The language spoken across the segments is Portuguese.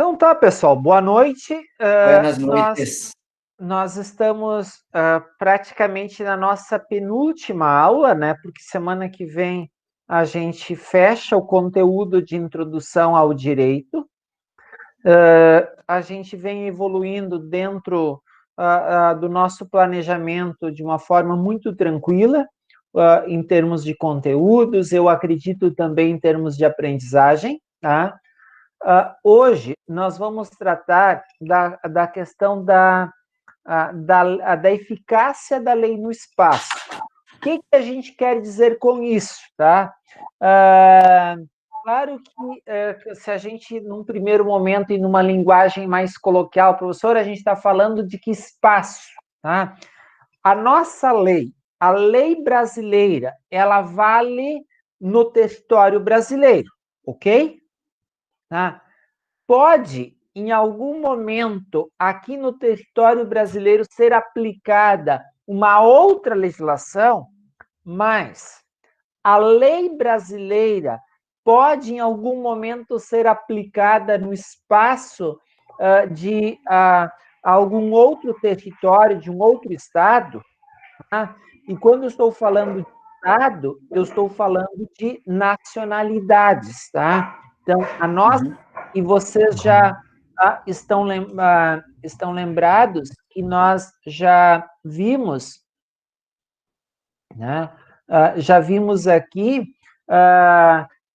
Então tá, pessoal, boa noite. Buenas Nós, noites. nós estamos praticamente na nossa penúltima aula, né? Porque semana que vem a gente fecha o conteúdo de introdução ao direito. A gente vem evoluindo dentro do nosso planejamento de uma forma muito tranquila, em termos de conteúdos, eu acredito também em termos de aprendizagem, tá? Hoje nós vamos tratar da questão da eficácia da lei no espaço. O que a gente quer dizer com isso, tá? Claro que se a gente, num primeiro momento e numa linguagem mais coloquial, professor, a gente está falando de que espaço, tá? A nossa lei, a lei brasileira, ela vale no território brasileiro, ok? Tá? Pode, em algum momento, aqui no território brasileiro, ser aplicada uma outra legislação, mas a lei brasileira pode, em algum momento, ser aplicada no espaço de algum outro território, de um outro estado. Tá? E quando eu estou falando de estado, eu estou falando de nacionalidades, tá? Então, a nossa, e vocês já estão lembrados que nós já vimos, né? Já vimos aqui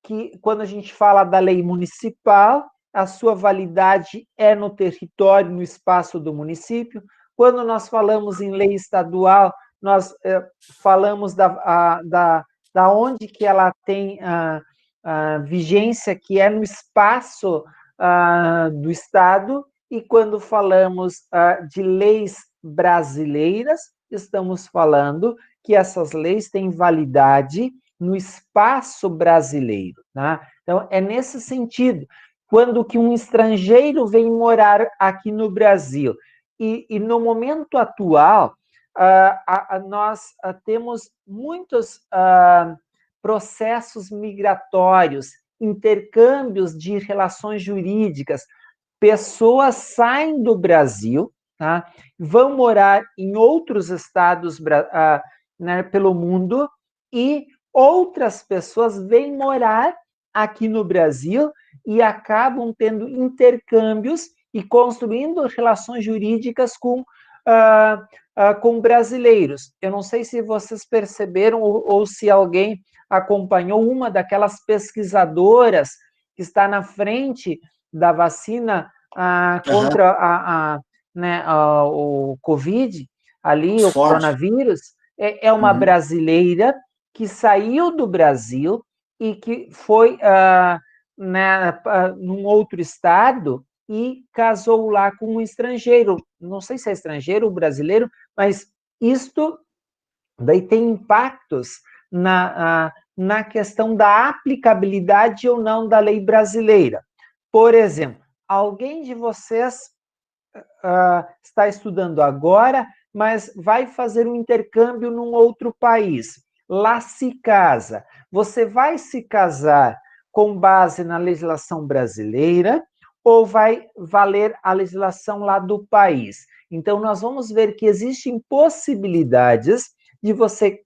que quando a gente fala da lei municipal, a sua validade é no território, no espaço do município. Quando nós falamos em lei estadual, nós falamos da onde que ela tem a vigência, que é no espaço do Estado, e quando falamos de leis brasileiras, estamos falando que essas leis têm validade no espaço brasileiro. Tá? Então, é nesse sentido, quando que um estrangeiro vem morar aqui no Brasil, e no momento atual, nós temos muitos processos migratórios, intercâmbios de relações jurídicas, pessoas saem do Brasil, tá? Vão morar em outros estados né, pelo mundo, e outras pessoas vêm morar aqui no Brasil e acabam tendo intercâmbios e construindo relações jurídicas com brasileiros. Eu não sei se vocês perceberam ou se alguém acompanhou uma daquelas pesquisadoras que está na frente da vacina contra né, o Covid, ali, o coronavírus, é uma brasileira que saiu do Brasil e que foi né, num outro estado e casou lá com um estrangeiro. Não sei se é estrangeiro ou brasileiro, mas isto daí tem impactos na questão da aplicabilidade ou não da lei brasileira. Por exemplo, alguém de vocês está estudando agora, mas vai fazer um intercâmbio num outro país. Lá se casa. Você vai se casar com base na legislação brasileira ou vai valer a legislação lá do país? Então, nós vamos ver que existem possibilidades de você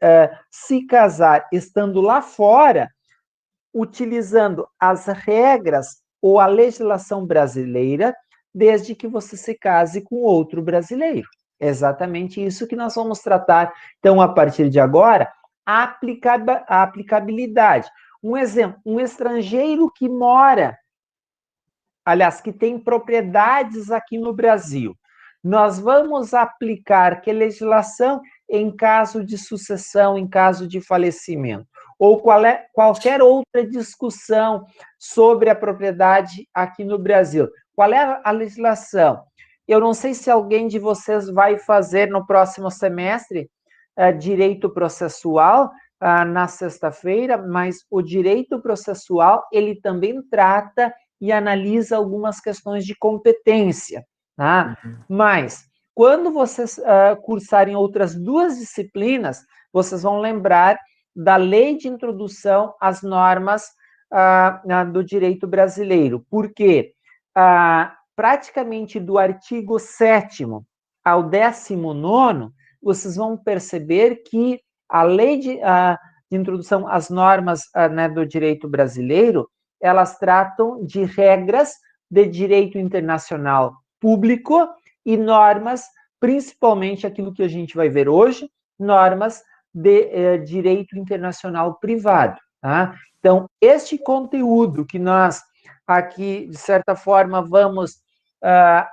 se casar estando lá fora, utilizando as regras ou a legislação brasileira, desde que você se case com outro brasileiro. É exatamente isso que nós vamos tratar. Então, a partir de agora, a aplicabilidade. Um exemplo, um estrangeiro que mora, aliás, que tem propriedades aqui no Brasil. Nós vamos aplicar que legislação em caso de sucessão, em caso de falecimento, ou qualquer outra discussão sobre a propriedade aqui no Brasil. Qual é a legislação? Eu não sei se alguém de vocês vai fazer no próximo semestre direito processual na sexta-feira, mas o direito processual, ele também trata e analisa algumas questões de competência, tá? Mas, quando vocês cursarem outras duas disciplinas, vocês vão lembrar da Lei de Introdução às Normas do Direito Brasileiro. Por quê? praticamente do artigo 7º ao 19º, vocês vão perceber que a lei de introdução às normas né, do direito brasileiro, elas tratam de regras de direito internacional público e normas, principalmente aquilo que a gente vai ver hoje, normas de direito internacional privado. Tá? Então, este conteúdo que nós aqui, de certa forma, vamos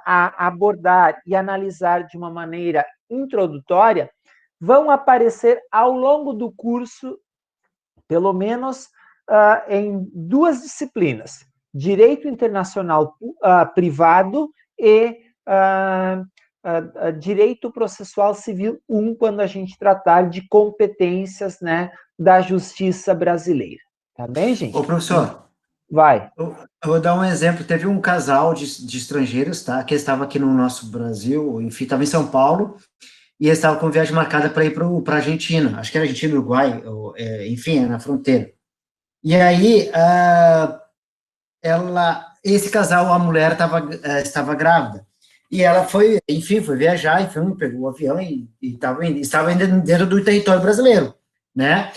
abordar e analisar de uma maneira introdutória, vão aparecer ao longo do curso, pelo menos em 2 disciplinas, Direito Internacional Privado e Direito Processual Civil 1, quando a gente tratar de competências, né, da justiça brasileira. Tá bem, gente? Ô, professor, vai. Eu vou dar um exemplo. Teve um casal de estrangeiros, tá? Que estava aqui no nosso Brasil, enfim, estava em São Paulo, e eles estavam com viagem marcada para ir para a Argentina. Acho que era Argentina, Uruguai, enfim, é na fronteira. E aí, esse casal, a mulher estava grávida. E ela foi, enfim, foi viajar, enfim, pegou o avião e estava ainda dentro do território brasileiro, né?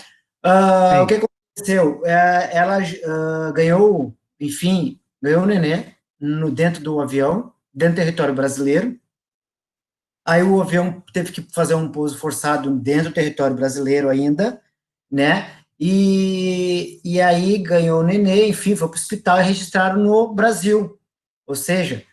O que aconteceu? Ela ganhou, enfim, ganhou o neném dentro do avião, dentro do território brasileiro. Aí o avião teve que fazer um pouso forçado dentro do território brasileiro ainda, né? E aí ganhou o neném, enfim, foi para o hospital e registraram no Brasil. Ou seja,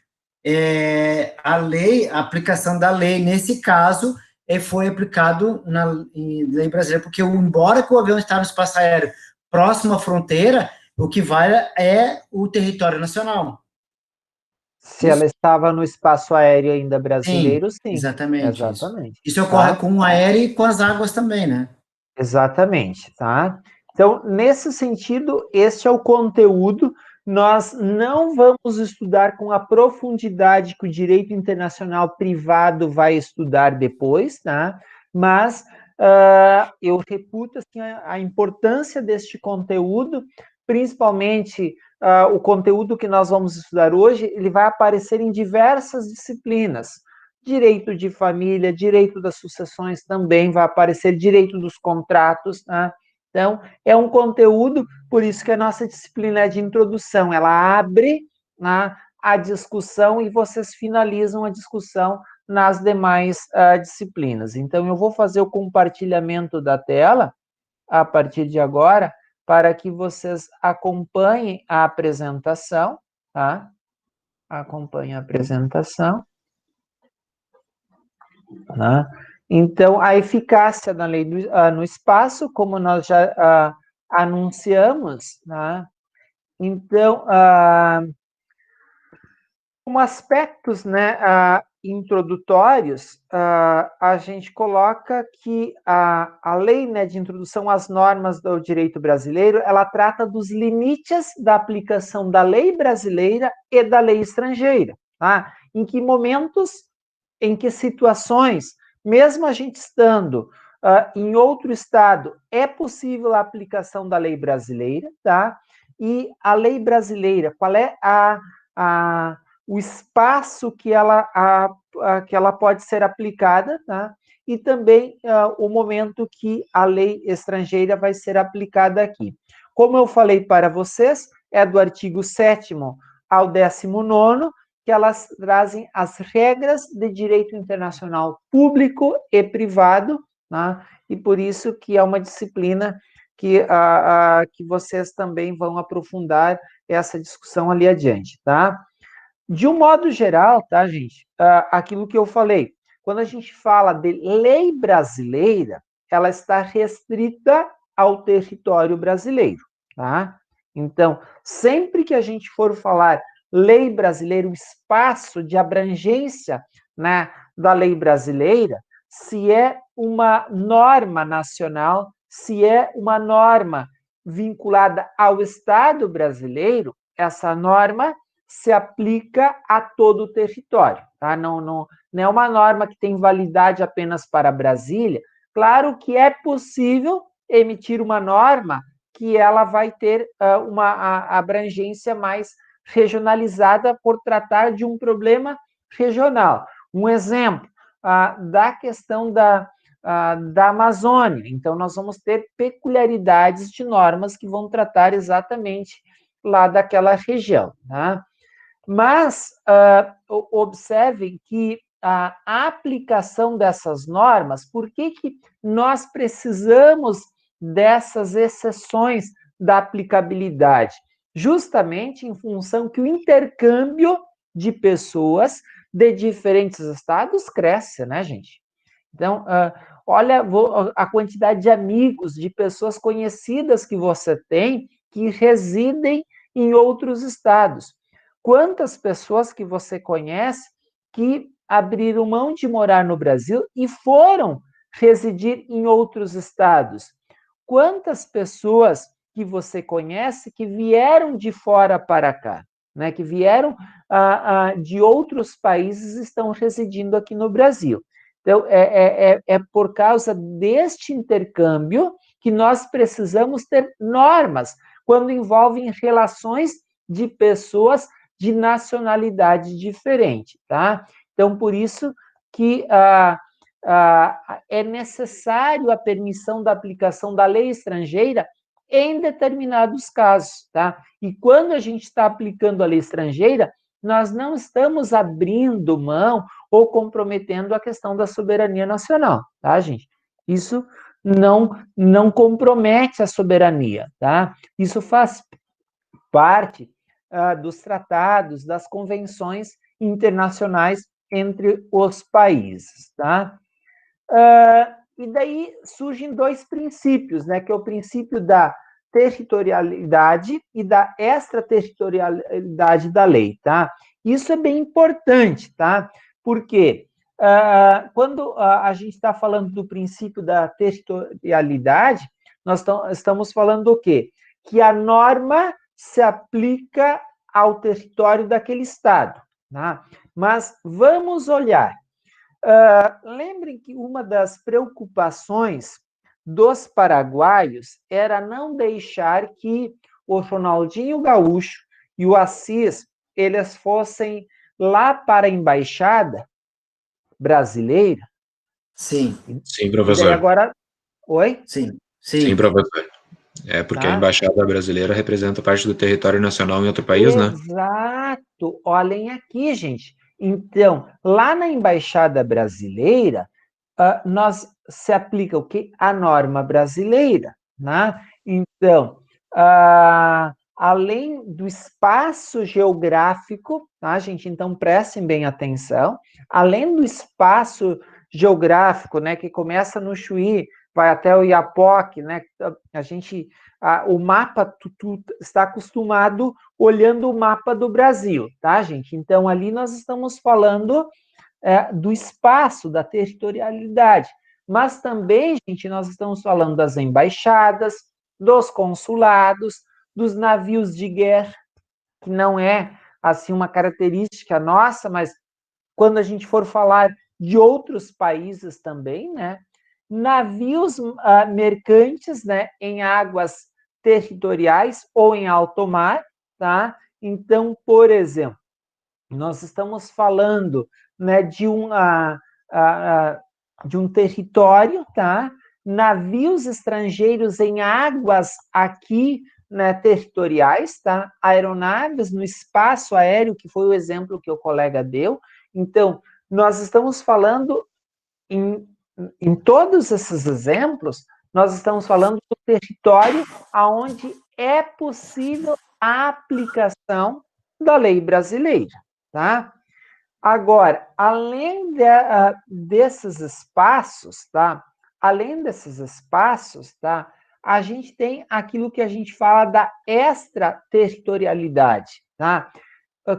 a aplicação da lei, nesse caso, foi aplicado na lei brasileira, porque embora que o avião estava no espaço aéreo próximo à fronteira, o que vale é o território nacional. Se ela estava no espaço aéreo ainda Sim, brasileiro, sim. exatamente isso. Exatamente. Isso ocorre Tá? com o aéreo e com as águas também, né? Exatamente, tá? Então, nesse sentido, este é o conteúdo. Nós não vamos estudar com a profundidade que o direito internacional privado vai estudar depois, tá? Mas eu reputo assim, a importância deste conteúdo, principalmente o conteúdo que nós vamos estudar hoje, ele vai aparecer em diversas disciplinas. Direito de família, direito das sucessões também vai aparecer, direito dos contratos, tá? Então, é um conteúdo, por isso que a nossa disciplina é de introdução, ela abre, né, a discussão e vocês finalizam a discussão nas demais disciplinas. Então, eu vou fazer o compartilhamento da tela a partir de agora, para que vocês acompanhem a apresentação, tá? Acompanhem a apresentação. Né? Então, a eficácia da lei no espaço, como nós já anunciamos, né? Então, como aspectos, né, introdutórios, a gente coloca que a lei, né, de introdução às normas do direito brasileiro, ela trata dos limites da aplicação da lei brasileira e da lei estrangeira. Tá? Em que momentos, em que situações, mesmo a gente estando em outro estado, é possível a aplicação da lei brasileira, tá? E a lei brasileira, qual é o espaço que ela pode ser aplicada, tá? E também o momento que a lei estrangeira vai ser aplicada aqui. Como eu falei para vocês, é do artigo 7º ao 19º, que elas trazem as regras de direito internacional público e privado, né? E por isso que é uma disciplina que vocês também vão aprofundar essa discussão ali adiante, tá? De um modo geral, tá, gente? Aquilo que eu falei, quando a gente fala de lei brasileira, ela está restrita ao território brasileiro, tá? Então, sempre que a gente for falar lei brasileira, o espaço de abrangência, né, da lei brasileira, se é uma norma nacional, se é uma norma vinculada ao Estado brasileiro, essa norma se aplica a todo o território. Tá? Não é uma norma que tem validade apenas para Brasília. Claro que é possível emitir uma norma que ela vai ter uma abrangência mais regionalizada por tratar de um problema regional. Um exemplo da questão da Amazônia. Então, nós vamos ter peculiaridades de normas que vão tratar exatamente lá daquela região. Tá? Mas observem que a aplicação dessas normas, por que nós precisamos dessas exceções da aplicabilidade? Justamente em função que o intercâmbio de pessoas de diferentes estados cresce, né, gente? Então, olha a quantidade de amigos, de pessoas conhecidas que você tem que residem em outros estados. Quantas pessoas que você conhece que abriram mão de morar no Brasil e foram residir em outros estados? Quantas pessoas que você conhece que vieram de fora para cá, né? Que vieram de outros países e estão residindo aqui no Brasil? Então, é por causa deste intercâmbio que nós precisamos ter normas quando envolvem relações de pessoas de nacionalidade diferente, tá? Então, por isso que é necessário a permissão da aplicação da lei estrangeira em determinados casos, tá? E quando a gente está aplicando a lei estrangeira, nós não estamos abrindo mão ou comprometendo a questão da soberania nacional, tá, gente? Isso não compromete a soberania, tá? Isso faz parte dos tratados, das convenções internacionais entre os países, tá? E daí surgem dois princípios, né? Que é o princípio da territorialidade e da extraterritorialidade da lei, tá? Isso é bem importante, tá? Porque quando a gente está falando do princípio da territorialidade, nós estamos falando do quê? Que a norma se aplica ao território daquele estado, tá? Mas vamos olhar. Lembrem que uma das preocupações dos paraguaios era não deixar que o Ronaldinho Gaúcho e o Assis eles fossem lá para a embaixada brasileira. Sim. Sim, professor. E daí agora... Oi? Sim. Sim, professor. É porque a embaixada brasileira representa parte do território nacional em outro país, né? Exato. Olhem aqui, gente. Então, lá na embaixada brasileira, nós se aplica o quê? A norma brasileira, né? Então, além do espaço geográfico, tá, gente? Então, prestem bem atenção. Além do espaço geográfico, né, que começa no Chuí, vai até o Iapoque, né? A gente, o mapa, tu está acostumado olhando o mapa do Brasil, tá, gente? Então, ali nós estamos falando do espaço, da territorialidade. Mas também, gente, nós estamos falando das embaixadas, dos consulados, dos navios de guerra, que não é, assim, uma característica nossa, mas quando a gente for falar de outros países também, né? Navios mercantes, né, em águas territoriais ou em alto mar, tá? Então, por exemplo, nós estamos falando, né, de um território, tá? Navios estrangeiros em águas aqui, né, territoriais, tá? Aeronaves no espaço aéreo, que foi o exemplo que o colega deu. Então, nós estamos falando em todos esses exemplos, nós estamos falando do território aonde é possível a aplicação da lei brasileira, tá? Agora, além desses espaços, tá? Além desses espaços, tá? A gente tem aquilo que a gente fala da extraterritorialidade, tá?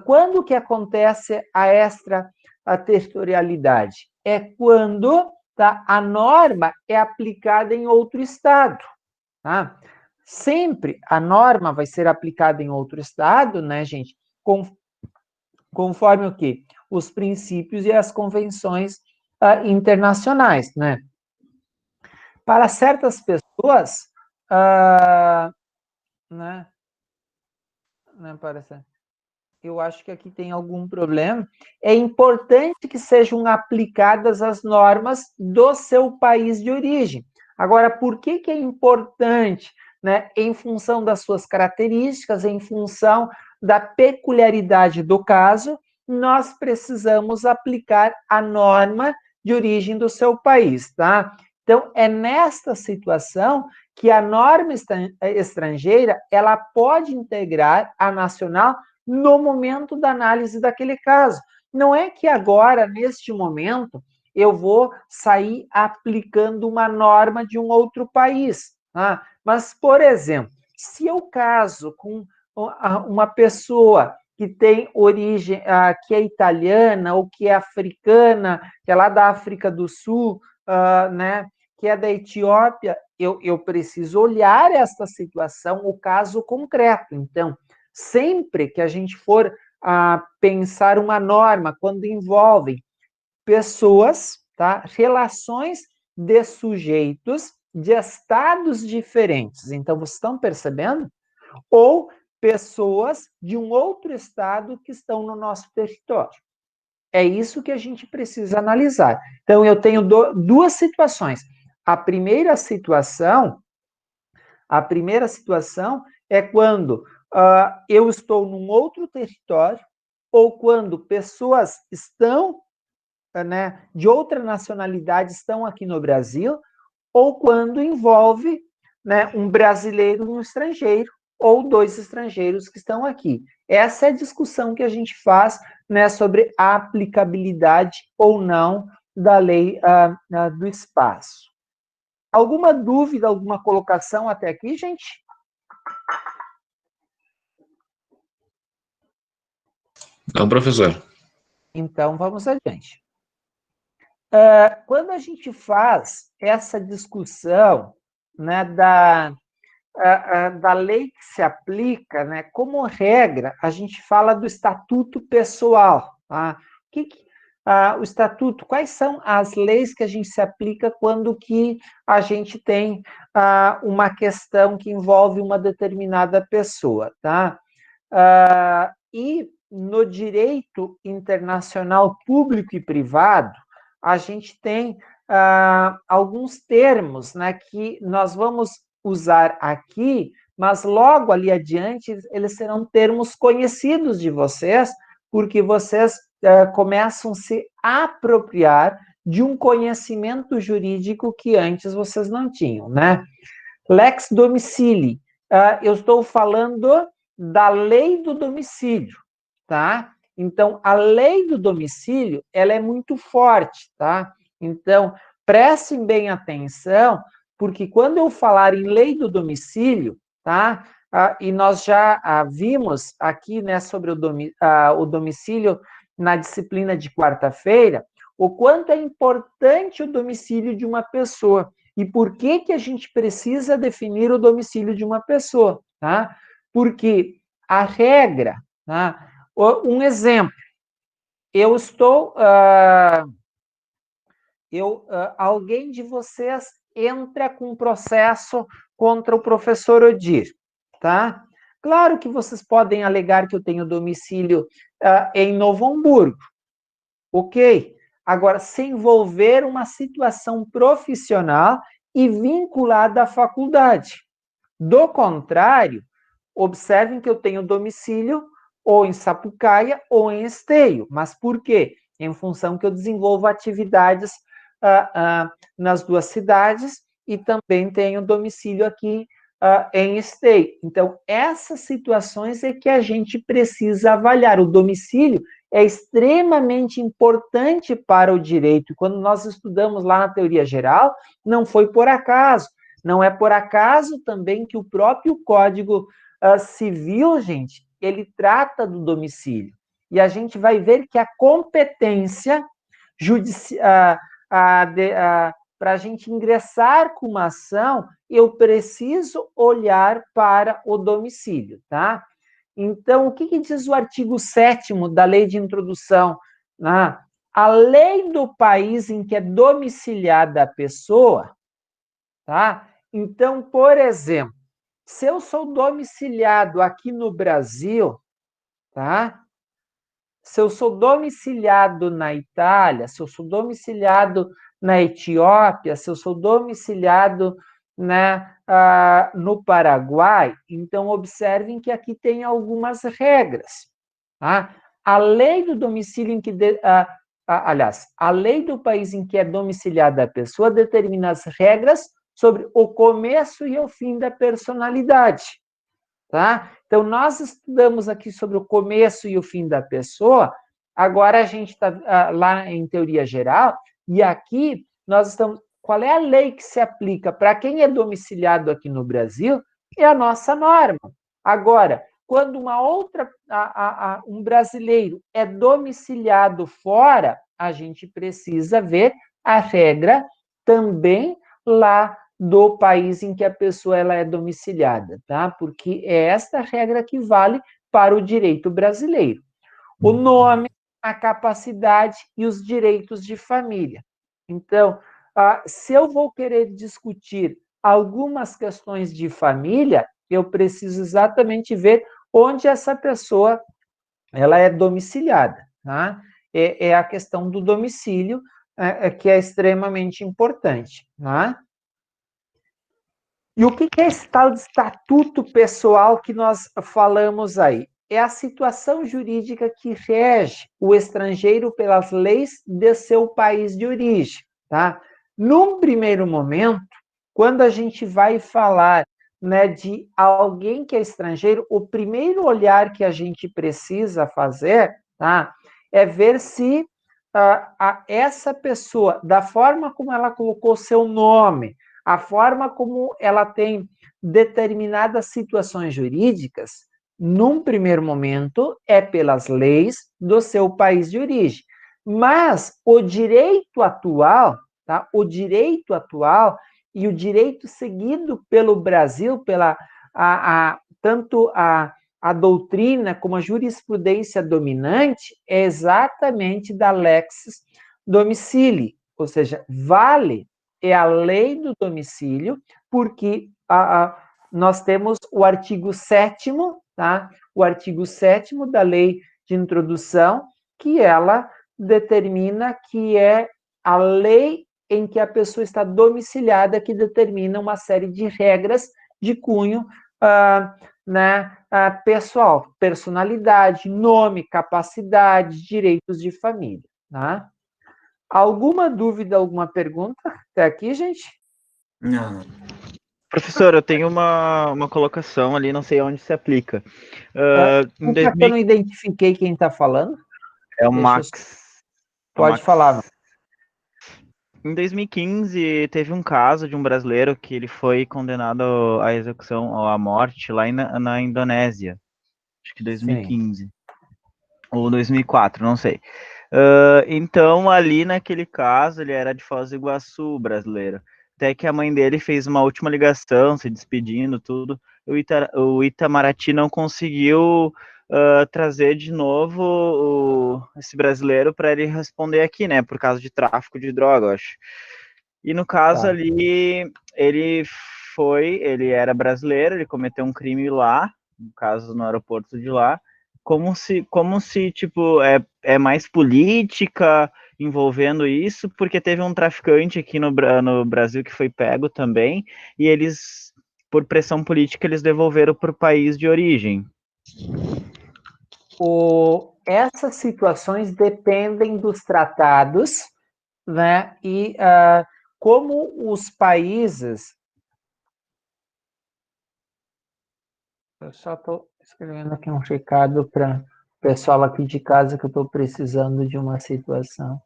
Quando que acontece a extraterritorialidade? É quando, tá, a norma é aplicada em outro estado, tá? Sempre a norma vai ser aplicada em outro estado, né, gente? Conforme o quê? Os princípios e as convenções internacionais, né? Para certas pessoas, né? Não parece. eu acho que aqui tem algum problema. É importante que sejam aplicadas as normas do seu país de origem. Agora, por que é importante? Né? Em função das suas características, em função da peculiaridade do caso, nós precisamos aplicar a norma de origem do seu país, tá? Então, é nesta situação que a norma estrangeira, ela pode integrar a nacional no momento da análise daquele caso. Não é que agora, neste momento, eu vou sair aplicando uma norma de um outro país. Tá? Mas, por exemplo, se eu caso com uma pessoa que tem origem, que é italiana ou que é africana, que é lá da África do Sul, né, que é da Etiópia, eu preciso olhar esta situação, o caso concreto. Então, sempre que a gente for pensar uma norma, quando envolve pessoas, tá? Relações de sujeitos de estados diferentes. Então, vocês estão percebendo? Ou pessoas de um outro estado que estão no nosso território. É isso que a gente precisa analisar. Então, eu tenho duas situações. A primeira situação é quando eu estou num outro território ou quando pessoas estão, né, de outra nacionalidade estão aqui no Brasil, ou quando envolve, né, um brasileiro e um estrangeiro, ou dois estrangeiros que estão aqui. Essa é a discussão que a gente faz, né, sobre a aplicabilidade ou não da lei do espaço. Alguma dúvida, alguma colocação até aqui, gente? Não, professor. Então, vamos adiante. Quando a gente faz essa discussão, né, da lei que se aplica, né, como regra, a gente fala do estatuto pessoal. Tá? O estatuto, quais são as leis que a gente se aplica quando que a gente tem uma questão que envolve uma determinada pessoa, tá? E no direito internacional público e privado, a gente tem alguns termos, né, que nós vamos usar aqui, mas logo ali adiante eles serão termos conhecidos de vocês, porque vocês começam a se apropriar de um conhecimento jurídico que antes vocês não tinham, né? Lex domicili. Eu estou falando da lei do domicílio, tá? Então, a lei do domicílio, ela é muito forte, tá? Então, prestem bem atenção, porque quando eu falar em lei do domicílio, tá? E nós já vimos aqui, né, sobre o domicílio na disciplina de quarta-feira, o quanto é importante o domicílio de uma pessoa. E por que a gente precisa definir o domicílio de uma pessoa, tá? Porque a regra, tá? Um exemplo, eu estou, alguém de vocês entra com um processo contra o professor Odir, tá? Claro que vocês podem alegar que eu tenho domicílio em Novo Hamburgo, ok? Agora, se envolver uma situação profissional e vinculada à faculdade. Do contrário, observem que eu tenho domicílio ou em Sapucaia ou em Esteio. Mas por quê? Em função que eu desenvolvo atividades nas duas cidades e também tenho domicílio aqui em Esteio. Então, essas situações é que a gente precisa avaliar. O domicílio é extremamente importante para o direito. Quando nós estudamos lá na teoria geral, não foi por acaso. Não é por acaso também que o próprio Código Civil, gente, ele trata do domicílio. E a gente vai ver que a competência para a gente ingressar com uma ação, eu preciso olhar para o domicílio, tá? Então, o que diz o artigo 7º da Lei de Introdução? A lei do país em que é domiciliada a pessoa, tá? Então, por exemplo, se eu sou domiciliado aqui no Brasil, tá? se eu sou domiciliado na Itália, se eu sou domiciliado na Etiópia, se eu sou domiciliado, né, no Paraguai, então observem que aqui tem algumas regras. Tá? A lei do domicílio em que... aliás, a lei do país em que é domiciliada a pessoa determina as regras sobre o começo e o fim da personalidade. Tá? Então, nós estudamos aqui sobre o começo e o fim da pessoa, agora a gente está lá em teoria geral, e aqui nós estamos... Qual é a lei que se aplica para quem é domiciliado aqui no Brasil? É a nossa norma. Agora, quando uma outra, um brasileiro é domiciliado fora, a gente precisa ver a regra também lá do país em que a pessoa ela é domiciliada, tá? Porque é esta regra que vale para o direito brasileiro. O nome, a capacidade e os direitos de família. Então, se eu vou querer discutir algumas questões de família, eu preciso exatamente ver onde essa pessoa ela é domiciliada, tá? É a questão do domicílio que é extremamente importante, tá? E o que é esse tal de estatuto pessoal que nós falamos aí? É a situação jurídica que rege o estrangeiro pelas leis de seu país de origem, tá? Num primeiro momento, quando a gente vai falar, né, de alguém que é estrangeiro, o primeiro olhar que a gente precisa fazer, tá, é ver se essa pessoa, da forma como ela colocou seu nome, a forma como ela tem determinadas situações jurídicas, num primeiro momento, é pelas leis do seu país de origem. Mas o direito atual, tá? O direito atual e o direito seguido pelo Brasil, pela tanto a doutrina como a jurisprudência dominante, é exatamente da lex domicilii, ou seja, vale é a lei do domicílio, porque nós temos o artigo 7º, tá? O artigo 7º da lei de introdução, que ela determina que é a lei em que a pessoa está domiciliada que determina uma série de regras de cunho né, pessoal, personalidade, nome, capacidade, direitos de família, tá? Alguma dúvida, alguma pergunta até aqui, gente? Não. Professor, eu tenho uma colocação ali, não sei onde se aplica. Eu não identifiquei quem está falando. É o Max. Pode falar. Em 2015, teve um caso de um brasileiro que ele foi condenado à execução, à morte, lá na Indonésia. Acho que 2015. Sim. Ou 2004, não sei. Então, ali naquele caso, ele era de Foz do Iguaçu, brasileiro. Até que a mãe dele fez uma última ligação, se despedindo, tudo. O Itamaraty não conseguiu trazer de novo esse brasileiro para ele responder aqui, né? Por causa de tráfico de droga, eu acho. E no caso ali, ele era brasileiro, ele cometeu um crime lá, no caso no aeroporto de lá, como se tipo, é mais política envolvendo isso, porque teve um traficante aqui no Brasil que foi pego também, e eles, por pressão política, eles devolveram para o país de origem. Essas situações dependem dos tratados, né? E como os países... Eu só estou escrevendo aqui um recado para o pessoal aqui de casa que eu estou precisando de uma situação.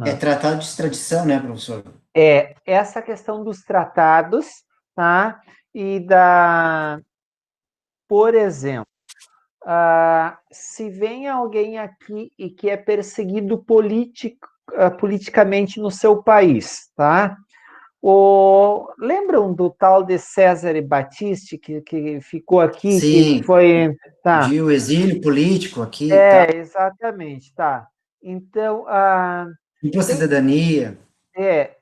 É tratado de extradição, né, professor? É, essa questão dos tratados, tá? E por exemplo, se vem alguém aqui e que é perseguido politicamente no seu país, tá? Lembram do tal de César Battisti, que ficou aqui? Sim, que foi... Tá. De o exílio político aqui. Tá. Exatamente, tá. Então... Dupla cidadania.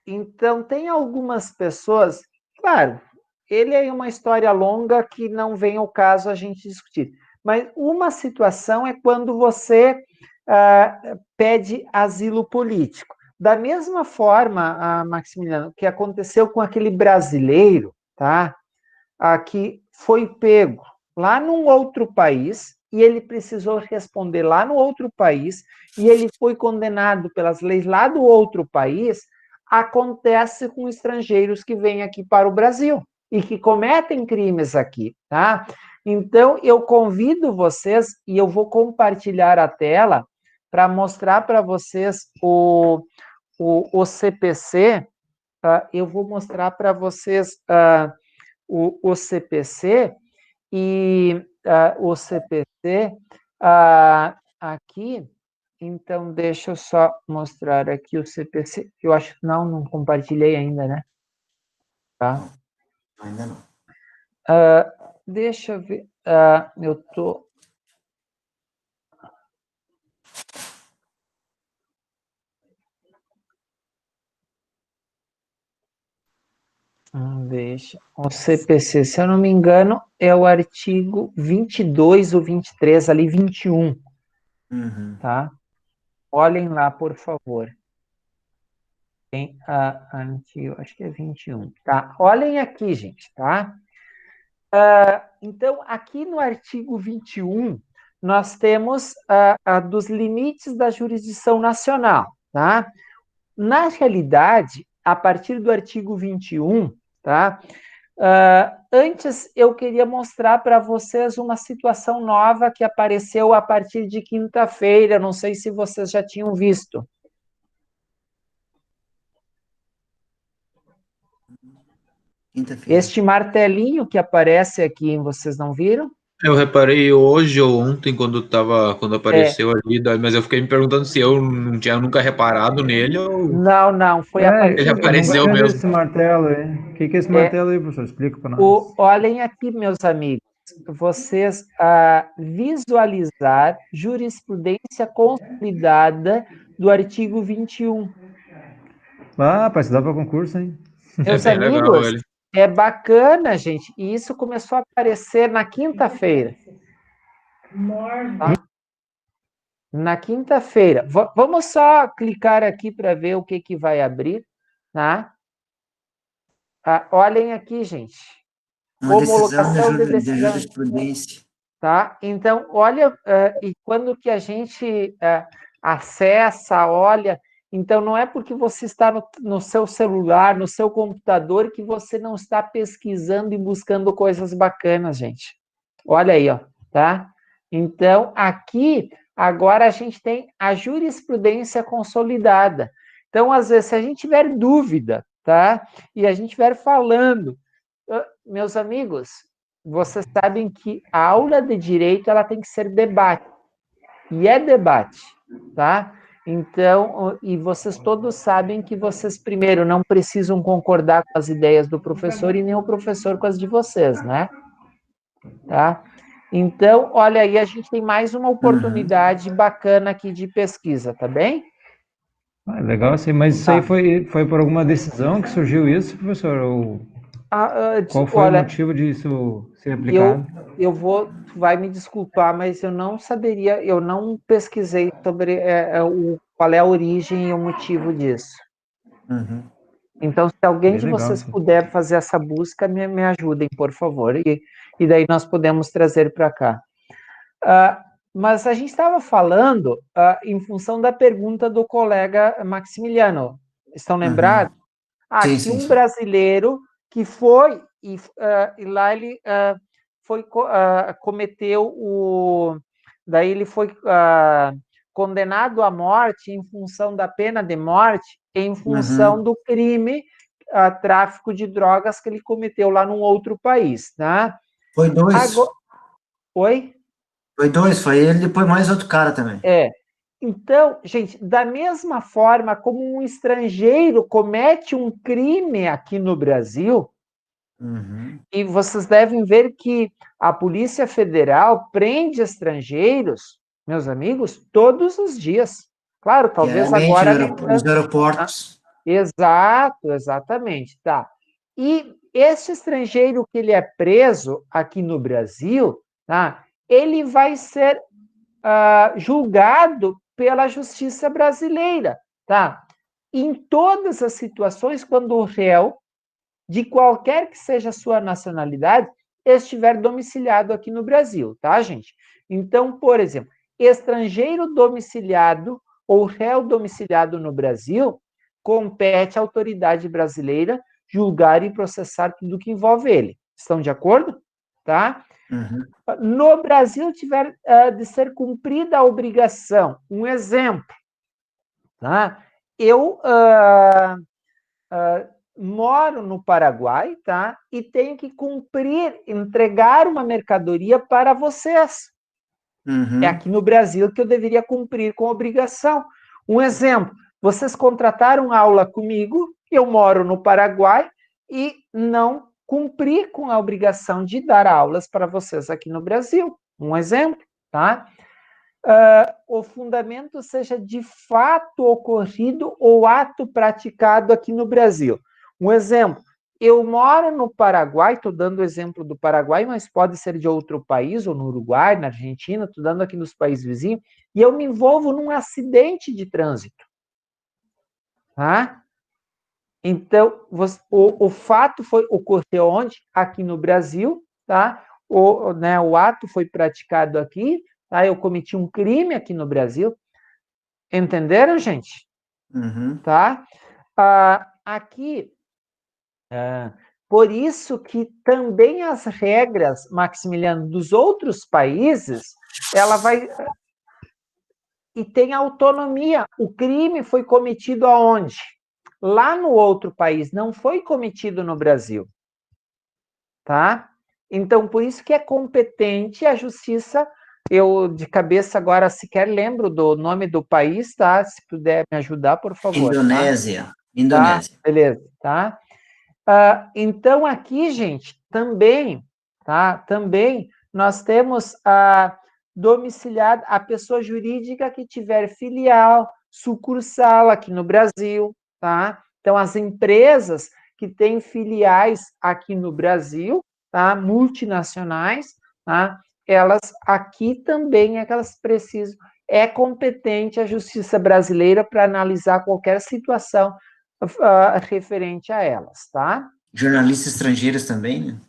Então tem algumas pessoas... Claro, ele é uma história longa que não vem ao caso a gente discutir. Mas uma situação é quando você pede asilo político. Da mesma forma, Maximiliano, que aconteceu com aquele brasileiro, tá? Que foi pego lá num outro país e ele precisou responder lá no outro país e ele foi condenado pelas leis lá do outro país, acontece com estrangeiros que vêm aqui para o Brasil e que cometem crimes aqui, tá? Então, eu convido vocês, e eu vou compartilhar a tela para mostrar para vocês o CPC, eu vou mostrar para vocês o CPC, e o CPC aqui, então deixa eu só mostrar aqui o CPC, eu acho que não compartilhei ainda, né? Tá? Ainda não. Deixa eu ver, eu tô... Deixa. O CPC, se eu não me engano, é o artigo 22 ou 23, ali 21. Tá? Olhem lá, por favor. Tem antigo, acho que é 21. Tá? Olhem aqui, gente, tá? Então, aqui no artigo 21, nós temos dos limites da jurisdição nacional, tá? Na realidade, a partir do artigo 21, tá? Antes, eu queria mostrar para vocês uma situação nova que apareceu a partir de quinta-feira, não sei se vocês já tinham visto. Este martelinho que aparece aqui, vocês não viram? Eu reparei hoje ou ontem, quando apareceu ali, mas eu fiquei me perguntando se eu não tinha nunca reparado nele ou... Não, foi a partir Ele apareceu eu não mesmo. esse martelo aí. O que é esse martelo aí, professor? Explica para nós. Olhem aqui, meus amigos, vocês visualizar jurisprudência consolidada do artigo 21. Parece que dá para concurso, hein? Meus bem amigos, legal ele. é bacana, gente, e isso começou a aparecer na quinta-feira. Tá? Na quinta-feira. Vamos só clicar aqui para ver o que vai abrir, tá? Olhem aqui, gente. Uma decisão de de jurisprudência. Tá? Então, olha, e quando que a gente acessa, olha, então não é porque você está no seu celular, no seu computador, que você não está pesquisando e buscando coisas bacanas, gente. Olha aí, ó, tá? Então, aqui, agora a gente tem a jurisprudência consolidada. Então, às vezes, se a gente tiver dúvida, tá? E a gente estiver falando, meus amigos, vocês sabem que a aula de direito ela tem que ser debate. E é debate, tá? Então, e vocês todos sabem que vocês, primeiro, não precisam concordar com as ideias do professor e nem o professor com as de vocês, né? Tá? Então, olha aí, a gente tem mais uma oportunidade bacana aqui de pesquisa, tá bem? Legal, assim, mas isso aí foi por alguma decisão que surgiu isso, professor? Ou qual foi o motivo disso ser aplicado? Tu vai me desculpar, mas eu não saberia, eu não pesquisei sobre qual é a origem e o motivo disso. Então, se alguém de vocês puder fazer essa busca, me ajudem, por favor, e daí nós podemos trazer para cá. Mas a gente estava falando em função da pergunta do colega Maximiliano. Estão lembrados? Que um brasileiro que foi, e lá ele cometeu daí ele foi condenado à morte em função da pena de morte, em função do crime, tráfico de drogas que ele cometeu lá num outro país, tá? Foi dois. Oi? Foi dois, foi ele e depois mais outro cara também. Então, gente, da mesma forma como um estrangeiro comete um crime aqui no Brasil, e vocês devem ver que a Polícia Federal prende estrangeiros, meus amigos, todos os dias. Claro, talvez agora... Nos aeroportos. Exato, exatamente, tá. E esse estrangeiro que ele é preso aqui no Brasil, tá? ele vai ser julgado pela justiça brasileira, tá? Em todas as situações, quando o réu, de qualquer que seja a sua nacionalidade, estiver domiciliado aqui no Brasil, tá, gente? Então, por exemplo, estrangeiro domiciliado ou réu domiciliado no Brasil, compete à autoridade brasileira julgar e processar tudo que envolve ele. Estão de acordo? Tá? Uhum. No Brasil, tiver de ser cumprida a obrigação. Um exemplo, tá? Eu moro no Paraguai, tá? E tenho que entregar uma mercadoria para vocês. Uhum. É aqui no Brasil que eu deveria cumprir com obrigação. Um exemplo, vocês contrataram aula comigo, eu moro no Paraguai e não cumpri com a obrigação de dar aulas para vocês aqui no Brasil. Um exemplo, tá? O fundamento seja de fato ocorrido ou ato praticado aqui no Brasil. Um exemplo, eu moro no Paraguai, estou dando o exemplo do Paraguai, mas pode ser de outro país, ou no Uruguai, na Argentina, estou dando aqui nos países vizinhos, e eu me envolvo num acidente de trânsito. Tá? Então, o fato ocorreu onde? Aqui no Brasil, tá? O ato foi praticado aqui, tá? Eu cometi um crime aqui no Brasil. Entenderam, gente? Uhum. Tá? Aqui, por isso que também as regras, Maximiliano, dos outros países, ela vai... E tem autonomia. O crime foi cometido aonde? Lá no outro país, não foi cometido no Brasil. Tá? Então, por isso que é competente a justiça. Eu, de cabeça, agora sequer lembro do nome do país, tá? Se puder me ajudar, por favor. Indonésia. Tá? Indonésia. Tá? Beleza, tá? Então, aqui, gente, também, tá? Também nós temos domiciliado a pessoa jurídica que tiver filial, sucursal aqui no Brasil, tá? Então, as empresas que têm filiais aqui no Brasil, tá? Multinacionais, tá? Elas aqui também é que elas precisam, é competente a justiça brasileira para analisar qualquer situação referente a elas, tá? Jornalistas estrangeiros também, né?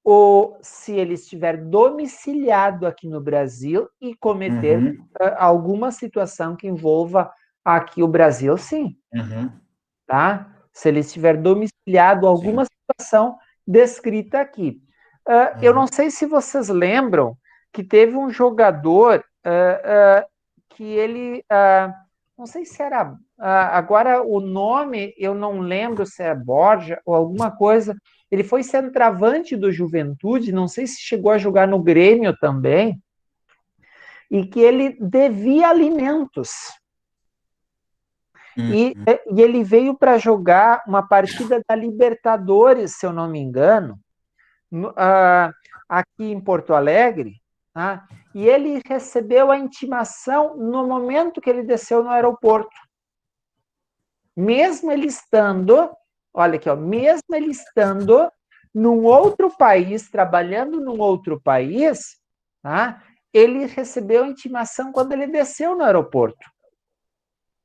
Ou se ele estiver domiciliado aqui no Brasil e cometer alguma situação que envolva aqui o Brasil, sim. Tá? Se ele estiver domiciliado, alguma situação descrita aqui. Eu não sei se vocês lembram que teve um jogador que ele... não sei se era... agora, o nome, eu não lembro se é Borja ou alguma coisa. Ele foi centroavante do Juventude, não sei se chegou a jogar no Grêmio também, e que ele devia alimentos. E ele veio para jogar uma partida da Libertadores, se eu não me engano, aqui em Porto Alegre, tá? E ele recebeu a intimação no momento que ele desceu no aeroporto. Mesmo ele estando, olha aqui, ó, mesmo ele estando num outro país, trabalhando num outro país, tá? Ele recebeu a intimação quando ele desceu no aeroporto.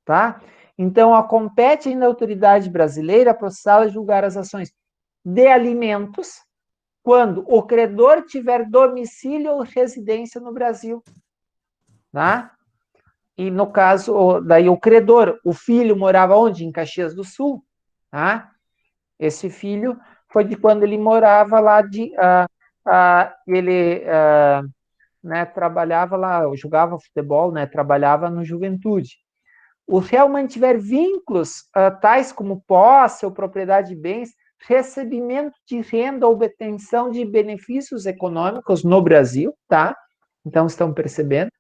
Tá? Então, compete ainda à autoridade brasileira processá-la e julgar as ações de alimentos quando o credor tiver domicílio ou residência no Brasil. Tá? E, no caso, daí o credor, o filho morava onde? Em Caxias do Sul. Tá? Esse filho foi de quando ele morava lá, ele trabalhava lá, jogava futebol, trabalhava no Juventude. O réu mantiver vínculos tais como posse ou propriedade de bens, recebimento de renda ou obtenção de benefícios econômicos no Brasil, tá? Então, estão percebendo?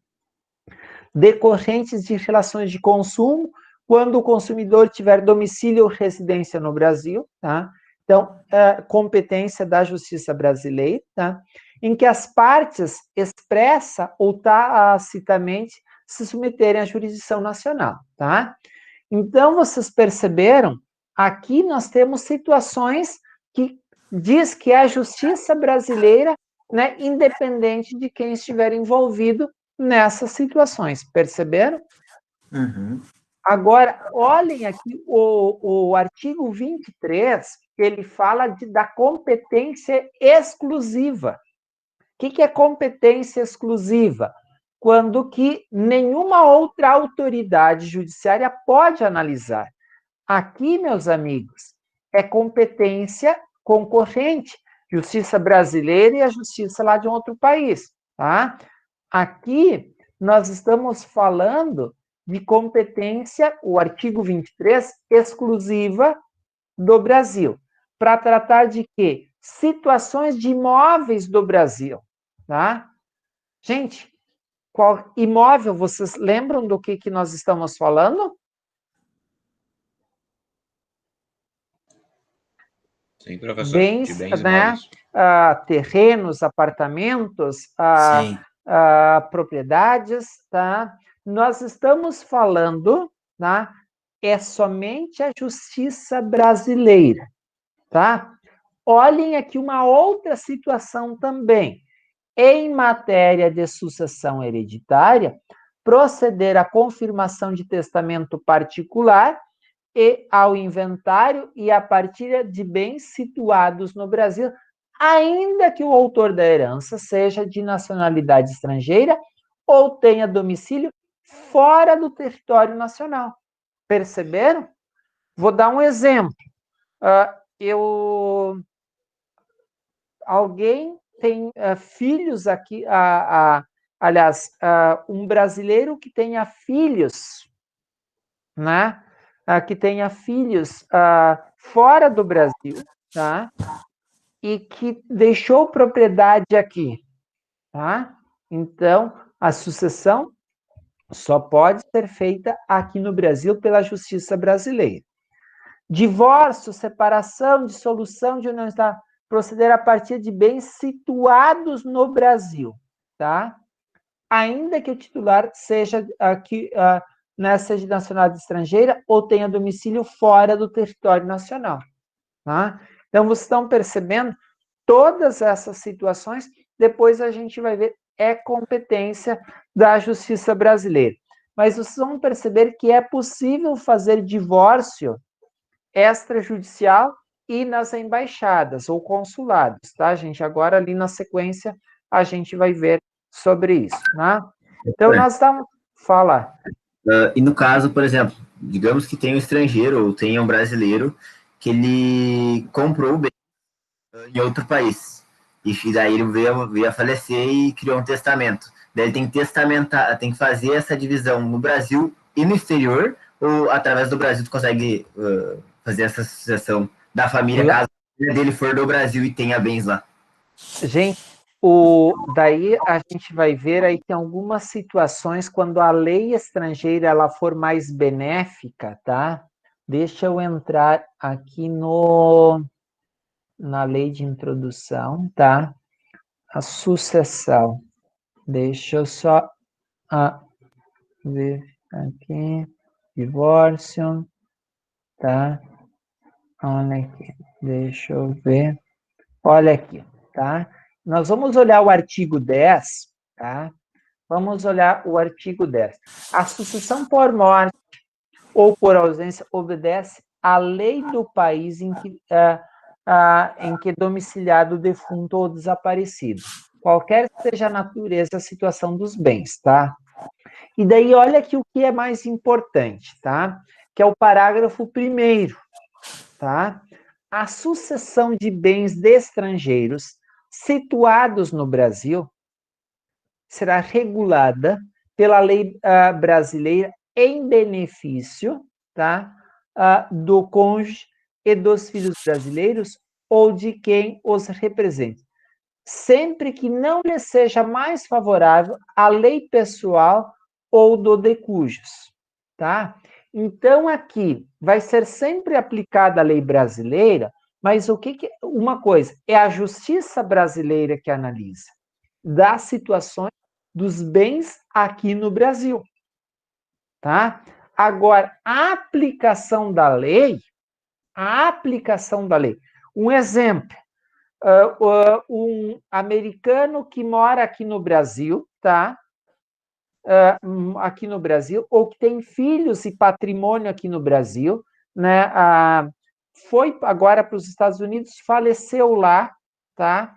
Decorrentes de relações de consumo, quando o consumidor tiver domicílio ou residência no Brasil, tá? Então, competência da justiça brasileira, tá? Em que as partes expressa ou tacitamente se submeterem à jurisdição nacional, tá? Então, vocês perceberam, aqui nós temos situações que diz que é a justiça brasileira né, independente de quem estiver envolvido nessas situações, perceberam? Uhum. Agora, olhem aqui o artigo 23, ele fala da competência exclusiva. O que é competência exclusiva? Quando que nenhuma outra autoridade judiciária pode analisar. Aqui, meus amigos, é competência concorrente, justiça brasileira e a justiça lá de um outro país, tá? Aqui, nós estamos falando de competência, o artigo 23, exclusiva do Brasil, para tratar de quê? Situações de imóveis do Brasil, tá? Gente, qual imóvel, vocês lembram do que nós estamos falando? Sim, professor. Bens, De bens né? imóveis. Terrenos, apartamentos, propriedades, tá? Nós estamos falando, tá? É somente a justiça brasileira, tá? Olhem aqui uma outra situação também. Em matéria de sucessão hereditária, proceder à confirmação de testamento particular e ao inventário e à partilha de bens situados no Brasil, ainda que o autor da herança seja de nacionalidade estrangeira ou tenha domicílio fora do território nacional. Perceberam? Vou dar um exemplo. Alguém tem filhos aqui, aliás, um brasileiro que tenha filhos, né? Que tenha filhos fora do Brasil, tá? E que deixou propriedade aqui, tá? Então, a sucessão só pode ser feita aqui no Brasil pela justiça brasileira. Divórcio, separação, dissolução de união está proceder a partir de bens situados no Brasil, tá? Ainda que o titular seja aqui seja de nacionalidade estrangeira ou tenha domicílio fora do território nacional, tá? Então, vocês estão percebendo todas essas situações, depois a gente vai ver, é competência da justiça brasileira. Mas vocês vão perceber que é possível fazer divórcio extrajudicial e nas embaixadas ou consulados, tá, gente? Agora, ali na sequência, a gente vai ver sobre isso, né? Então, nós estamos... Fala. E no caso, por exemplo, digamos que tem um estrangeiro ou tem um brasileiro que ele comprou o bem em outro país. E daí ele veio a falecer e criou um testamento. Daí ele tem que testamentar, tem que fazer essa divisão no Brasil e no exterior, ou através do Brasil tu consegue fazer essa sucessão da família, caso a dele for do Brasil e tenha bens lá. Gente, daí a gente vai ver aí que em algumas situações, quando a lei estrangeira ela for mais benéfica, tá? Deixa eu entrar aqui na lei de introdução, tá? A sucessão. Deixa eu só ver aqui. Divórcio, tá? Olha aqui. Deixa eu ver. Olha aqui, tá? Nós vamos olhar o artigo 10, tá? Vamos olhar o artigo 10. A sucessão por morte ou por ausência obedece à lei do país em que é domiciliado o defunto ou desaparecido, qualquer que seja a natureza e a situação dos bens, tá? E daí, olha aqui o que é mais importante, tá? Que é o parágrafo 1º, tá? A sucessão de bens de estrangeiros situados no Brasil será regulada pela lei brasileira em benefício, tá? Do cônjuge e dos filhos brasileiros ou de quem os represente, sempre que não lhe seja mais favorável a lei pessoal ou do de cujos, tá? Então, aqui vai ser sempre aplicada a lei brasileira, mas uma coisa, é a justiça brasileira que analisa das situações dos bens aqui no Brasil, tá? Agora, a aplicação da lei, um exemplo, um americano que mora aqui no Brasil, tá? Aqui no Brasil, ou que tem filhos e patrimônio aqui no Brasil, né? Foi agora para os Estados Unidos, faleceu lá, tá?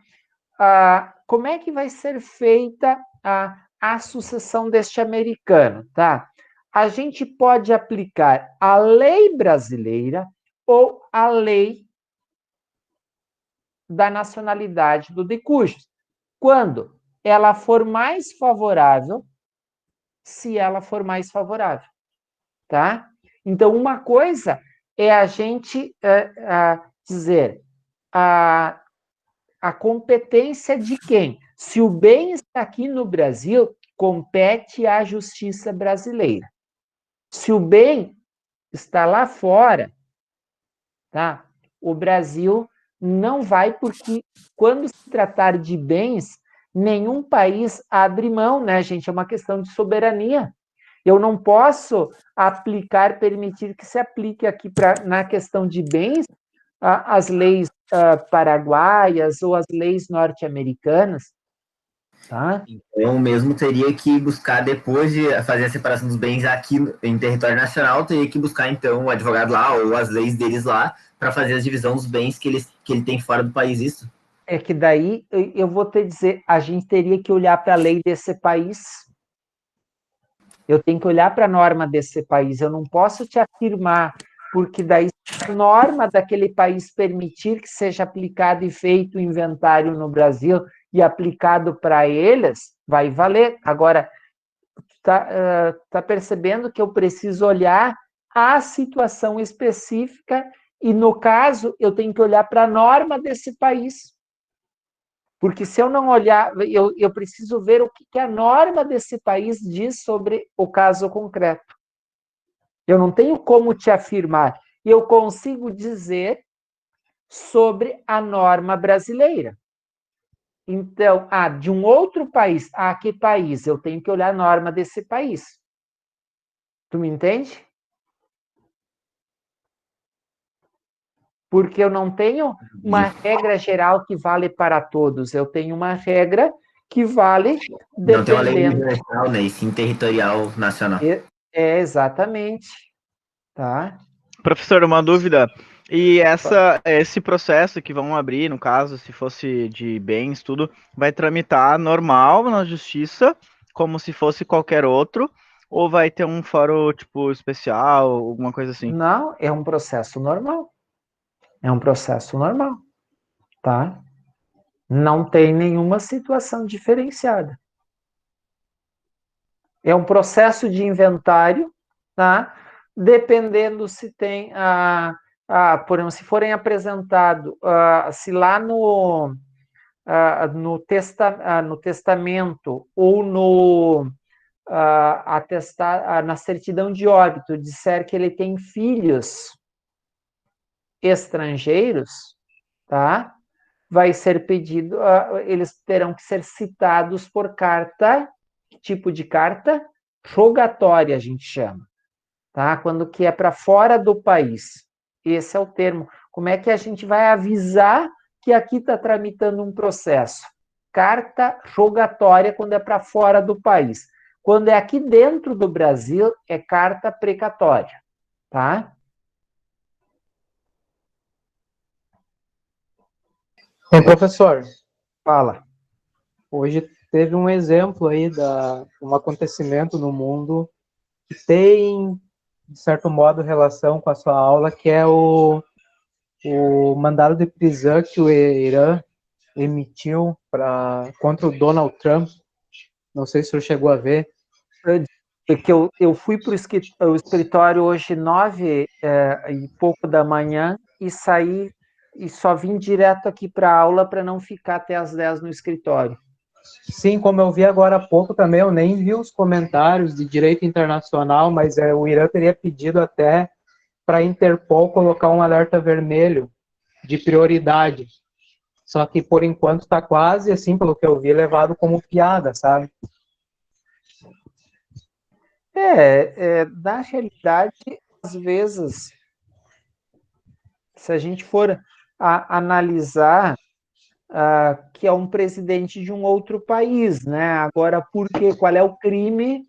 Como é que vai ser feita a sucessão deste americano, tá? A gente pode aplicar a lei brasileira ou a lei da nacionalidade do decujus, quando ela for mais favorável, se ela for mais favorável, tá? Então, uma coisa é a gente dizer a competência de quem? Se o bem está aqui no Brasil, compete à justiça brasileira. Se o bem está lá fora, tá? O Brasil não vai, porque quando se tratar de bens, nenhum país abre mão, né, gente? É uma questão de soberania. Eu não posso permitir que se aplique aqui na questão de bens as leis paraguaias ou as leis norte-americanas, tá? Então, mesmo teria que buscar, depois de fazer a separação dos bens aqui em território nacional, teria que buscar, então, o advogado lá ou as leis deles lá para fazer a divisão dos bens que ele tem fora do país, isso? É que daí, eu vou te dizer, a gente teria que olhar para a lei desse país. Eu tenho que olhar para a norma desse país. Eu não posso te afirmar, porque daí a norma daquele país permitir que seja aplicado e feito o inventário no Brasil e aplicado para eles, vai valer. Agora, tá percebendo que eu preciso olhar a situação específica e, no caso, eu tenho que olhar para a norma desse país. Porque se eu não olhar, eu preciso ver o que a norma desse país diz sobre o caso concreto. Eu não tenho como te afirmar. Eu consigo dizer sobre a norma brasileira. Então, de um outro país, que país? Eu tenho que olhar a norma desse país. Tu me entende? Porque eu não tenho uma regra geral que vale para todos. Eu tenho uma regra que vale dependendo... Não tem uma lei universal, né? E sim territorial nacional. Exatamente. Tá? Professor, uma dúvida. E esse processo que vão abrir, no caso, se fosse de bens, tudo, vai tramitar normal na justiça, como se fosse qualquer outro, ou vai ter um fórum, tipo, especial, alguma coisa assim? Não, é um processo normal. É um processo normal, tá? Não tem nenhuma situação diferenciada. É um processo de inventário, tá? Dependendo se tem, por exemplo, se forem apresentado, se lá no testamento ou na certidão de óbito disser que ele tem filhos estrangeiros, tá? Vai ser pedido, eles terão que ser citados por carta, que tipo de carta? Rogatória, a gente chama, tá? Quando que é para fora do país. Esse é o termo. Como é que a gente vai avisar que aqui está tramitando um processo? Carta rogatória quando é para fora do país. Quando é aqui dentro do Brasil, é carta precatória, tá? Professor, Fala. hoje teve um exemplo aí de um acontecimento no mundo que tem, de certo modo, relação com a sua aula, que é o mandado de prisão que o Irã emitiu contra o Donald Trump. Não sei se o senhor chegou a ver. Que eu fui para o escritório hoje 9 e pouco da manhã e saí e só vim direto aqui para a aula para não ficar até as 10 no escritório. Sim, como eu vi agora há pouco também, eu nem vi os comentários de direito internacional, mas o Irã teria pedido até para a Interpol colocar um alerta vermelho de prioridade. Só que, por enquanto, está quase, assim, pelo que eu vi, levado como piada, sabe? Na realidade, às vezes, se a gente for analisar que é um presidente de um outro país, né? Agora, por quê? Qual é o crime?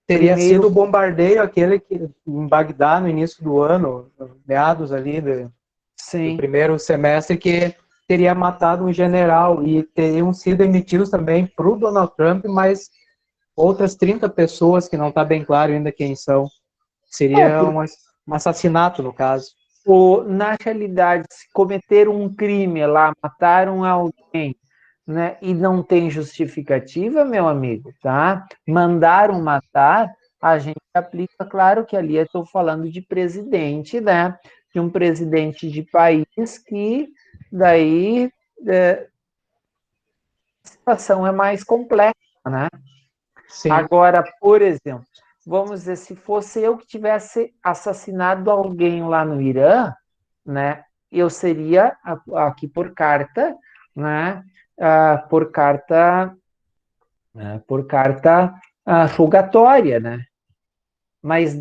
Teria sido o bombardeio aquele que, em Bagdá, no início do ano, meados ali do primeiro semestre, que teria matado um general, e teriam sido emitidos também para o Donald Trump, mas outras 30 pessoas, que não está bem claro ainda quem são. Seria um assassinato, no caso. Na realidade, se cometeram um crime lá, mataram alguém, né, e não tem justificativa, meu amigo, tá? Mandaram matar, a gente aplica, claro que ali eu estou falando de presidente, né? De um presidente de país que daí a situação é mais complexa, né? Sim. Agora, por exemplo, vamos dizer, se fosse eu que tivesse assassinado alguém lá no Irã, né, eu seria aqui por carta, né, por carta rogatória, né? Mas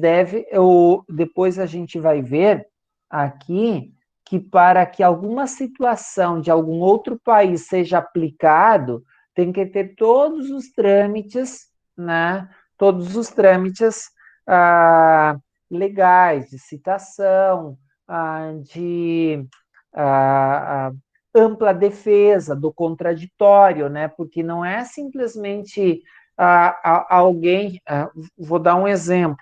depois a gente vai ver aqui que para que alguma situação de algum outro país seja aplicado, tem que ter todos os trâmites, né? Todos os trâmites legais, de citação, de ampla defesa do contraditório, né? Porque não é simplesmente alguém. Vou dar um exemplo.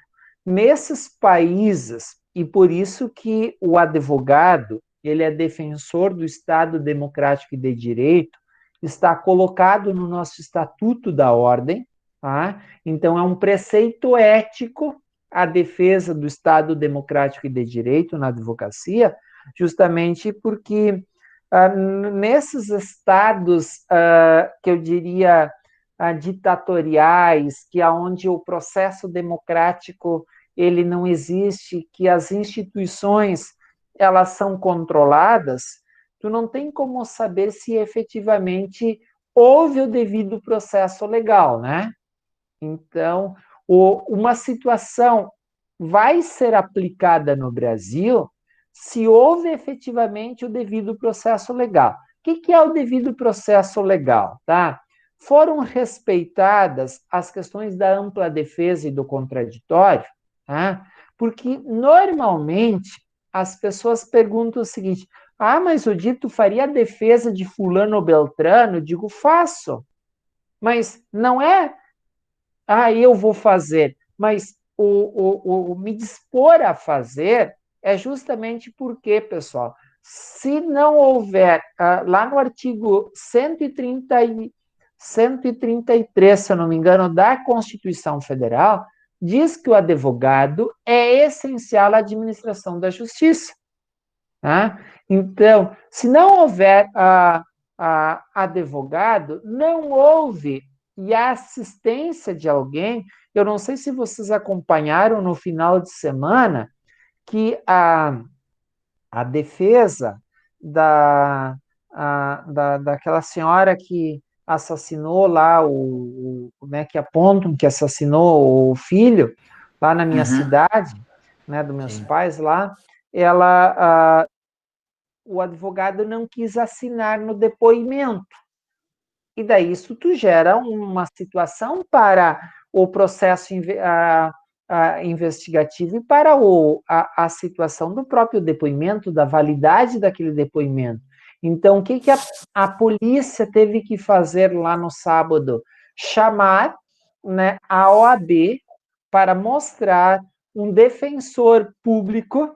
Nesses países, e por isso que o advogado, ele é defensor do Estado Democrático e de Direito, está colocado no nosso Estatuto da Ordem, tá? Então é um preceito ético a defesa do Estado Democrático e de Direito na advocacia, justamente porque nesses estados que eu diria ditatoriais, que aonde o processo democrático ele não existe, que as instituições elas são controladas, tu não tem como saber se efetivamente houve o devido processo legal, né? Então, uma situação vai ser aplicada no Brasil se houve efetivamente o devido processo legal. O que é o devido processo legal, tá? Foram respeitadas as questões da ampla defesa e do contraditório, tá? Porque normalmente as pessoas perguntam o seguinte: mas o dito faria a defesa de fulano ou beltrano? Eu digo, faço. Mas não é, eu vou fazer, mas o me dispor a fazer é justamente porque, pessoal, se não houver, lá no artigo 133, se eu não me engano, da Constituição Federal, diz que o advogado é essencial à administração da justiça. Tá? Então, se não houver advogado, não houve e a assistência de alguém. Eu não sei se vocês acompanharam no final de semana que a defesa daquela senhora que assassinou lá, né, que apontam que assassinou o filho, lá na minha cidade, né, dos meus pais lá, o advogado não quis assinar no depoimento. E daí isso gera uma situação para o processo investigativo e para a situação do próprio depoimento, da validade daquele depoimento. Então, o que a polícia teve que fazer lá no sábado? Chamar, né, a OAB para mostrar um defensor público,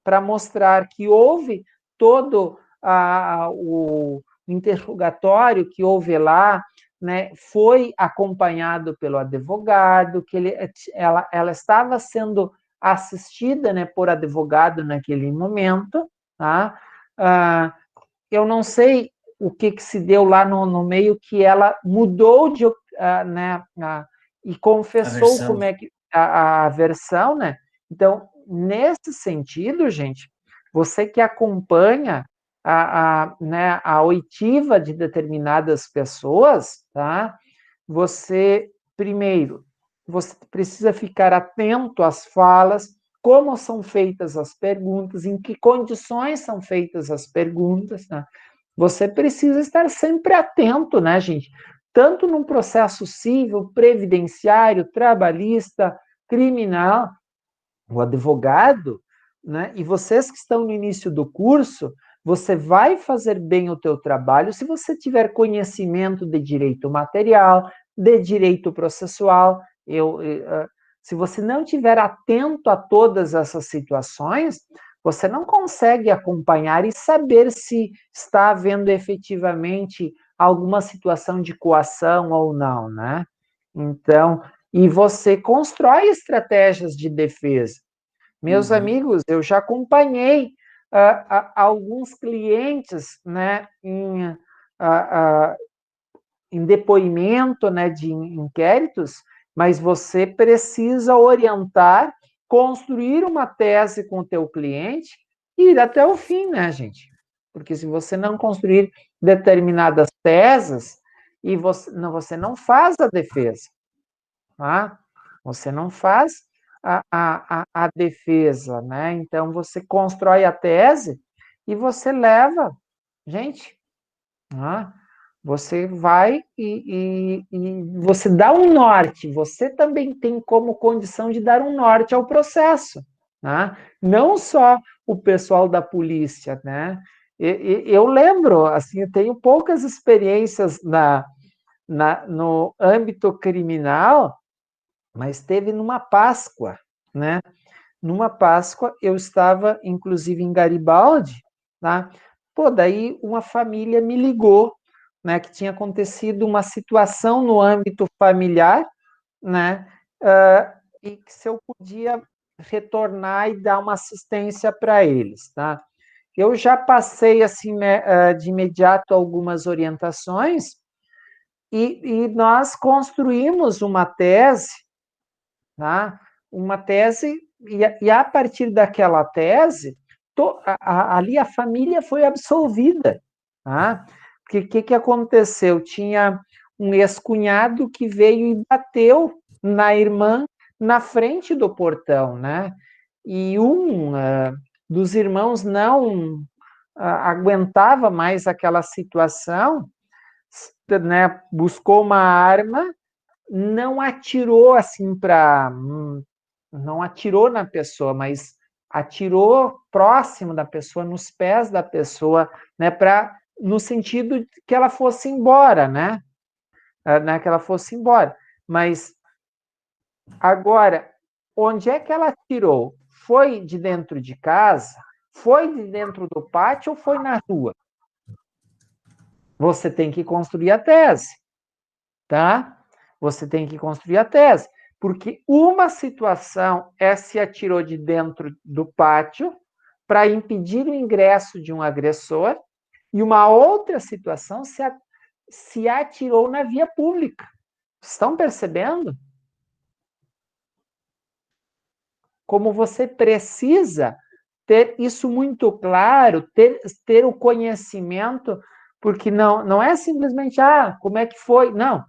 para mostrar que houve todo o interrogatório que houve lá, né, foi acompanhado pelo advogado, que ela estava sendo assistida, né, por advogado naquele momento, tá? Eu não sei o que se deu lá no meio, que ela mudou de, né, e confessou como é que a versão, né? Então, nesse sentido, gente, você que acompanha né, a oitiva de determinadas pessoas, tá? Você, primeiro, você precisa ficar atento às falas, como são feitas as perguntas, em que condições são feitas as perguntas, tá? você precisa estar sempre atento, né, gente? Tanto num processo civil, previdenciário, trabalhista, criminal, o advogado, né? E vocês que estão no início do curso, você vai fazer bem o teu trabalho se você tiver conhecimento de direito material, de direito processual. Se você não estiver atento a todas essas situações, você não consegue acompanhar e saber se está havendo efetivamente alguma situação de coação ou não, né? Então, e você constrói estratégias de defesa. Meus amigos, eu já acompanhei alguns clientes, né, em depoimento, né, de inquéritos, mas você precisa orientar, construir uma tese com o teu cliente e ir até o fim, né, gente? Porque se você não construir determinadas teses, e você não faz a defesa, tá? Você não faz a defesa, né? Então, você constrói a tese e você leva, gente, tá? Você vai e você dá um norte, você também tem como condição de dar um norte ao processo, né? Não só o pessoal da polícia, né? Eu lembro, assim, eu tenho poucas experiências no âmbito criminal, mas teve numa Páscoa, né? Numa Páscoa, eu estava, inclusive, em Garibaldi, tá? Pô, daí uma família me ligou, né, que tinha acontecido uma situação no âmbito familiar, né, e que se eu podia retornar e dar uma assistência para eles, tá? Eu já passei, assim, de imediato algumas orientações e nós construímos uma tese, tá? Uma tese, e a partir daquela tese, ali a família foi absolvida, tá? Porque o que aconteceu? Tinha um ex-cunhado que veio e bateu na irmã na frente do portão, né? E dos irmãos não aguentava mais aquela situação, né? Buscou uma arma, não atirou assim não atirou na pessoa, mas atirou próximo da pessoa, nos pés da pessoa, né, no sentido de que ela fosse embora, né? Que ela fosse embora. Mas agora, onde é que ela atirou? Foi de dentro de casa? Foi de dentro do pátio ou foi na rua? Você tem que construir a tese, tá? Você tem que construir a tese, porque uma situação se atirou de dentro do pátio para impedir o ingresso de um agressor, e uma outra situação se atirou na via pública. Estão percebendo? Como você precisa ter isso muito claro, ter o conhecimento, porque não é simplesmente, como é que foi? Não.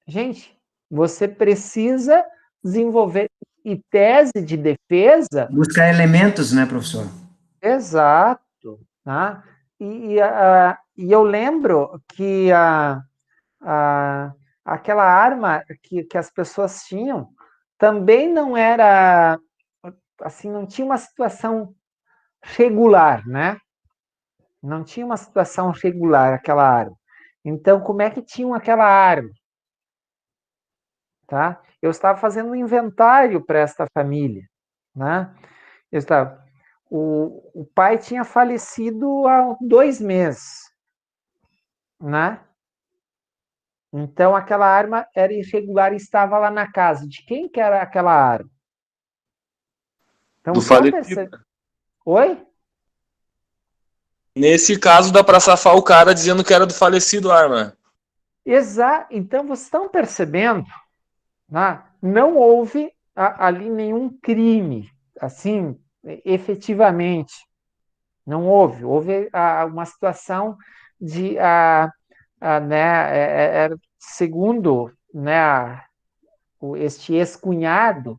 Gente, você precisa desenvolver e tese de defesa. Buscar elementos, né, professor? Exato. Tá? E eu lembro que aquela arma que as pessoas tinham também não era, assim, não tinha uma situação regular, né? Não tinha uma situação regular aquela arma. Então, como é que tinham aquela arma? Tá? Eu estava fazendo um inventário para esta família, né? O pai tinha falecido há 2 meses, né? Então, aquela arma era irregular e estava lá na casa. De quem que era aquela arma? Então, do falecido. Oi? Nesse caso, dá para safar o cara dizendo que era do falecido a arma. Exato. Então, vocês estão percebendo? Né? Não houve ali nenhum crime, assim, efetivamente. Não houve. Houve uma situação de, né, segundo, né, este ex-cunhado,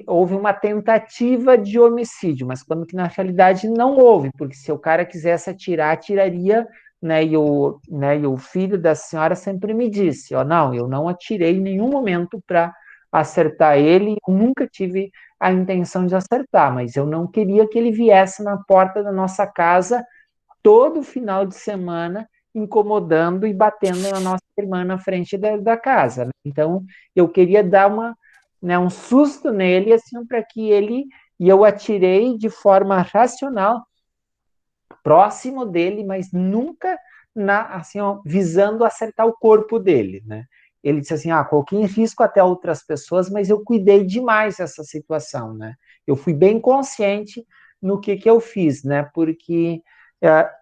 houve uma tentativa de homicídio, mas quando que na realidade não houve, porque se o cara quisesse atirar, atiraria, né, e o filho da senhora sempre me disse, não, eu não atirei em nenhum momento para acertar ele, eu nunca tive a intenção de acertar, mas eu não queria que ele viesse na porta da nossa casa todo final de semana, incomodando e batendo na nossa irmã na frente da casa, né? Então, eu queria dar um susto nele, assim, para que e eu atirei de forma racional, próximo dele, mas nunca assim, visando acertar o corpo dele, né? Ele disse assim, coloquei em risco até outras pessoas, mas eu cuidei demais dessa situação, né? Eu fui bem consciente no que eu fiz, né? Porque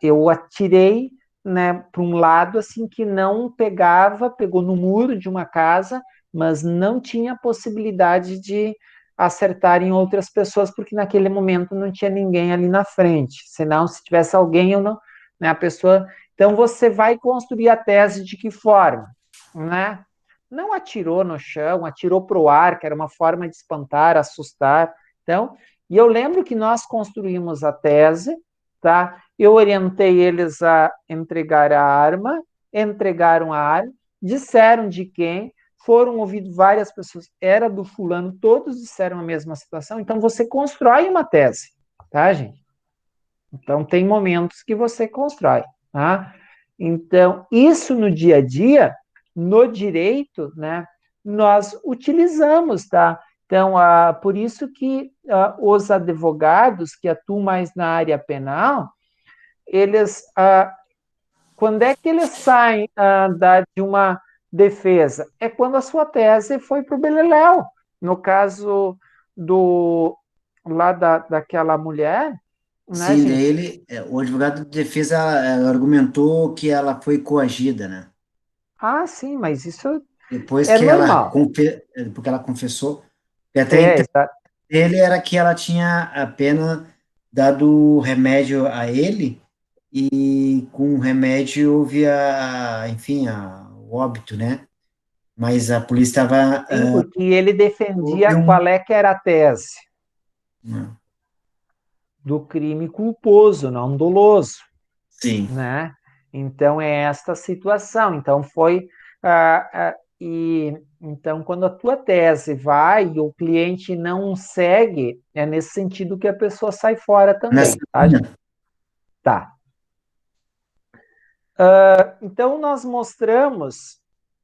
eu atirei, né, para um lado assim que não pegou no muro de uma casa, mas não tinha possibilidade de acertar em outras pessoas, porque naquele momento não tinha ninguém ali na frente. Senão, se tivesse alguém, eu não, né, a pessoa. Então, você vai construir a tese de que forma, né? Não atirou no chão, atirou para o ar, que era uma forma de espantar, assustar. Então, e eu lembro que nós construímos a tese, tá? Eu orientei eles a entregar a arma, entregaram a arma, disseram de quem, foram ouvidas várias pessoas, era do fulano, todos disseram a mesma situação, então você constrói uma tese, tá, gente? Então, tem momentos que você constrói, tá? Então, isso no dia a dia, no direito, né, nós utilizamos, tá? Então, por isso que os advogados que atuam mais na área penal, eles, quando é que eles saem de uma defesa? É quando a sua tese foi para o beleléu. No caso lá daquela mulher, né, Sim, gente? o advogado de defesa argumentou que ela foi coagida, né? Sim, mas isso Depois é que normal. porque ela confessou, e até É, então ele era que ela tinha apenas dado remédio a ele e com o remédio houve enfim, o óbito, né? Mas a polícia estava sim, porque ele defendia houve qual é que era a tese um- do crime culposo, não doloso, sim. né? Então é esta situação. Então então quando a tua tese vai e o cliente não segue, é nesse sentido que a pessoa sai fora Nessa também, tá, linha, gente? Tá. Então nós mostramos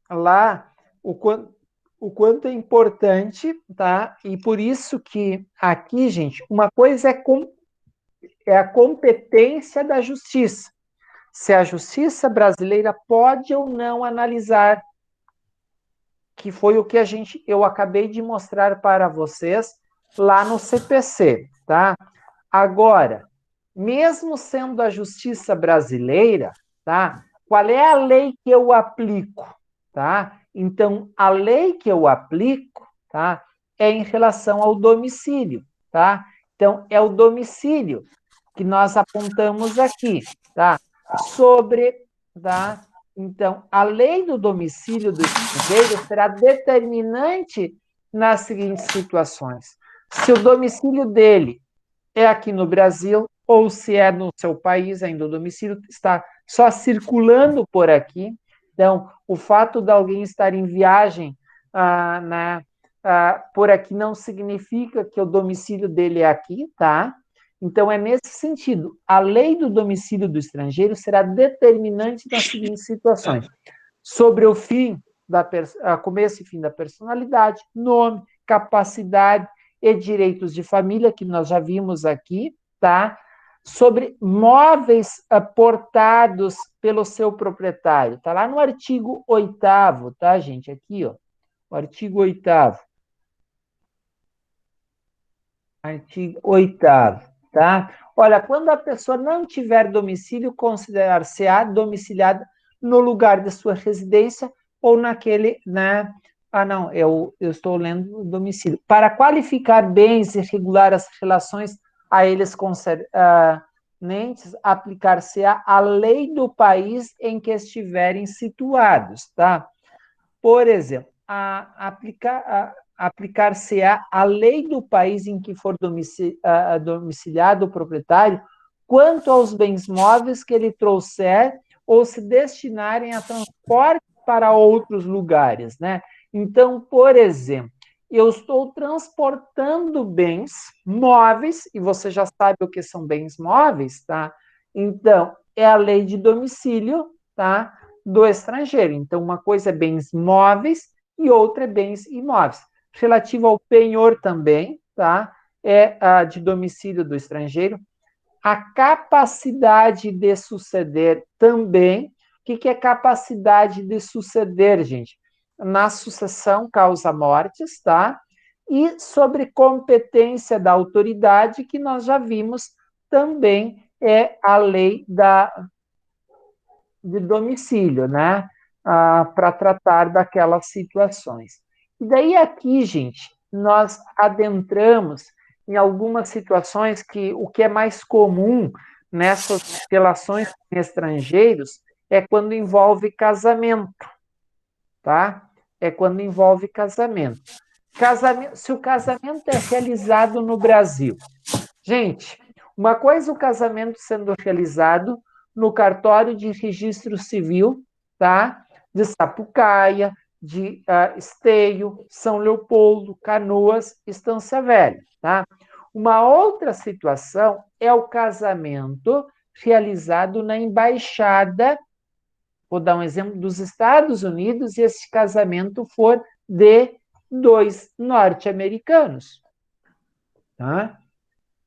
lá o quanto é importante, tá? E por isso que aqui, gente, uma coisa é a competência da justiça. Se a justiça brasileira pode ou não analisar, que foi o que eu acabei de mostrar para vocês lá no CPC, tá? Agora, mesmo sendo a justiça brasileira, tá? Qual é a lei que eu aplico, tá? Então, a lei que eu aplico, tá? É em relação ao domicílio, tá? Então, é o domicílio que nós apontamos aqui, tá? Tá? Então, a lei do domicílio do estrangeiro será determinante nas seguintes situações. Se o domicílio dele é aqui no Brasil, ou se é no seu país, ainda o domicílio está só circulando por aqui. Então, o fato de alguém estar em viagem por aqui não significa que o domicílio dele é aqui, tá? Então, é nesse sentido. A lei do domicílio do estrangeiro será determinante nas seguintes situações. Sobre o fim, começo e fim da personalidade, nome, capacidade e direitos de família, que nós já vimos aqui, tá? Sobre móveis portados pelo seu proprietário. Tá lá no artigo 8º, tá, gente? Aqui, ó. O artigo 8º. Artigo 8º, tá? Olha, quando a pessoa não tiver domicílio, considerar-se-á domiciliada no lugar de sua residência ou naquele, né? Não, eu estou lendo o domicílio. Para qualificar bens e regular as relações a eles concernentes, aplicar-se-á a lei do país em que estiverem situados, tá? Por exemplo, aplicar-se-á a lei do país em que for domiciliado o proprietário quanto aos bens móveis que ele trouxer ou se destinarem a transporte para outros lugares, né? Então, por exemplo, eu estou transportando bens móveis, e você já sabe o que são bens móveis, tá? Então, é a lei de domicílio, tá? Do estrangeiro. Então, uma coisa é bens móveis e outra é bens imóveis. Relativo ao penhor também, tá? É a de domicílio do estrangeiro. A capacidade de suceder também. O que é capacidade de suceder, gente? Na sucessão causa mortes, tá? E sobre competência da autoridade, que nós já vimos também é a lei de domicílio, né? Para tratar daquelas situações. E daí aqui, gente, nós adentramos em algumas situações que o que é mais comum nessas relações com estrangeiros é quando envolve casamento, tá? É quando envolve casamento. Se o casamento é realizado no Brasil, gente, uma coisa é o casamento sendo realizado no cartório de registro civil, tá? De Sapucaia, de Esteio, São Leopoldo, Canoas, Estância Velha, tá? Uma outra situação é o casamento realizado na embaixada, vou dar um exemplo, dos Estados Unidos, e esse casamento for de 2 norte-americanos, tá?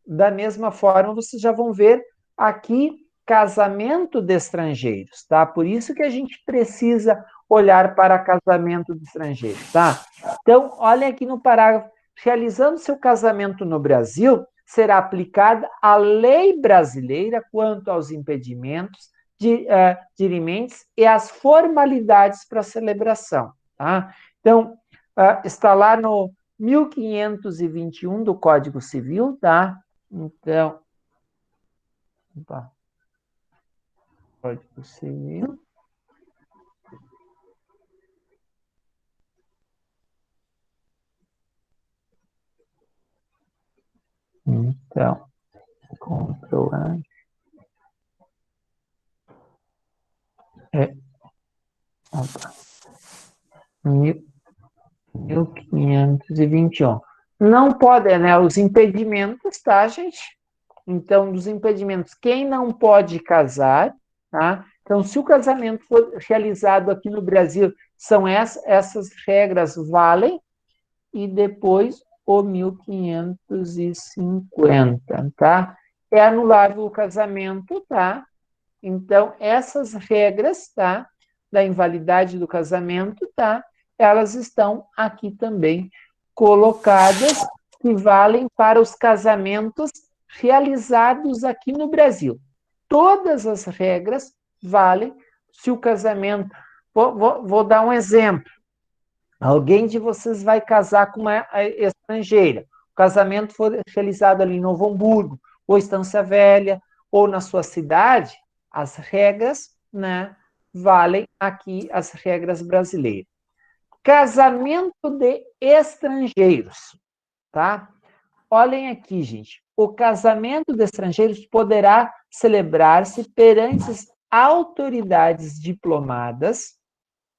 Da mesma forma, vocês já vão ver aqui casamento de estrangeiros, tá? Por isso que a gente precisa olhar para casamento de estrangeiros, tá? Então, olhem aqui no parágrafo. Realizando seu casamento no Brasil, será aplicada a lei brasileira quanto aos impedimentos, dirimentes e as formalidades para a celebração, tá? Então, está lá no 1521 do Código Civil, tá? Então, opa, Código Civil. Então, Ctrl A. Opa. 1521. Não pode, né? Os impedimentos, tá, gente? Então, dos impedimentos, quem não pode casar, tá? Então, se o casamento for realizado aqui no Brasil, são essas regras valem, e depois o 1550, tá? É anulável o casamento, tá? Então, essas regras, tá? Da invalidade do casamento, tá? Elas estão aqui também colocadas, que valem para os casamentos realizados aqui no Brasil. Todas as regras valem se o casamento... Vou dar um exemplo. Alguém de vocês vai casar com uma estrangeira. O casamento foi realizado ali em Novo Hamburgo, ou Estância Velha, ou na sua cidade, as regras, né, valem aqui as regras brasileiras. Casamento de estrangeiros, tá? Olhem aqui, gente. O casamento de estrangeiros poderá celebrar-se perante as autoridades diplomadas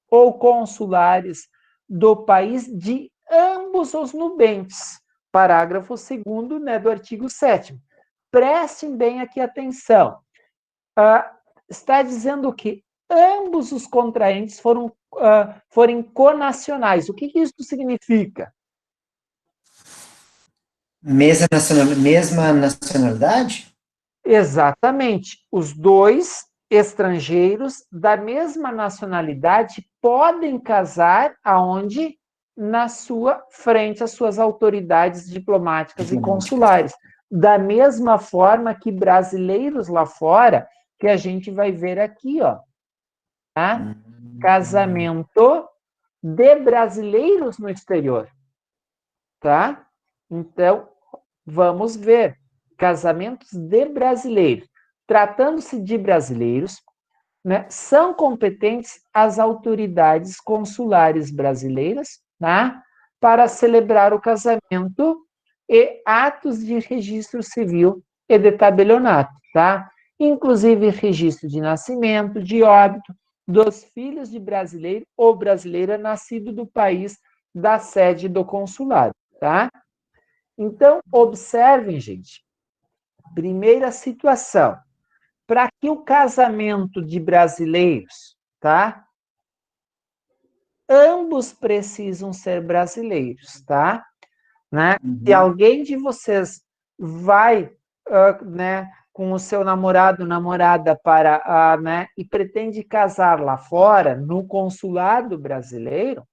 ou consulares do país de ambos os nubentes. Parágrafo 2º, né, do artigo 7º. Prestem bem aqui atenção. Está dizendo que ambos os contraentes forem conacionais. O que isso significa? Mesma nacionalidade? Exatamente. Os dois estrangeiros da mesma nacionalidade podem casar aonde? Na sua frente às suas autoridades diplomáticas e consulares. Da mesma forma que brasileiros lá fora, que a gente vai ver aqui, ó. Tá? Casamento de brasileiros no exterior. Tá? Então, vamos ver. Casamentos de brasileiros. Tratando-se de brasileiros, né, são competentes as autoridades consulares brasileiras, tá? para celebrar o casamento e atos de registro civil e de tabelionato, tá? Inclusive registro de nascimento, de óbito, dos filhos de brasileiro ou brasileira nascido do país da sede do consulado, tá? Então, observem, gente, primeira situação, para que o casamento de brasileiros, tá? Ambos precisam ser brasileiros, tá? Né? Se alguém de vocês vai, né, com o seu namorado, namorada para, né, e pretende casar lá fora, no consulado brasileiro,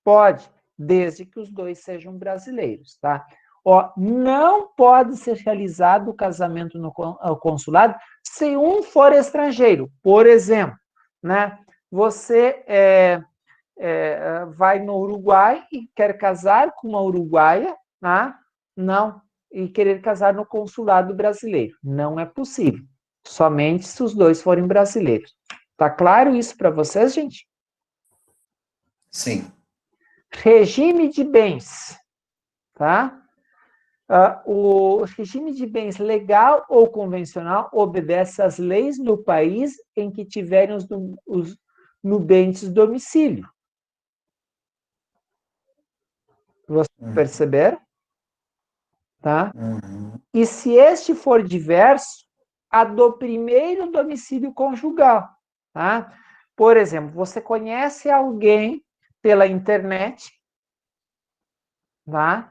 pode, desde que os dois sejam brasileiros, tá? Ó, não pode ser realizado o casamento no consulado se um for estrangeiro. Por exemplo, né, você vai no Uruguai e quer casar com uma uruguaia, tá? Não, e querer casar no consulado brasileiro. Não é possível. Somente se os dois forem brasileiros. Tá claro isso para vocês, gente? Sim. Regime de bens, tá? O regime de bens legal ou convencional obedece às leis do país em que tiverem os nubentes domicílio. Vocês perceberam? Tá? E se este for diverso, a do primeiro domicílio conjugal. Tá? Por exemplo, você conhece alguém pela internet, tá?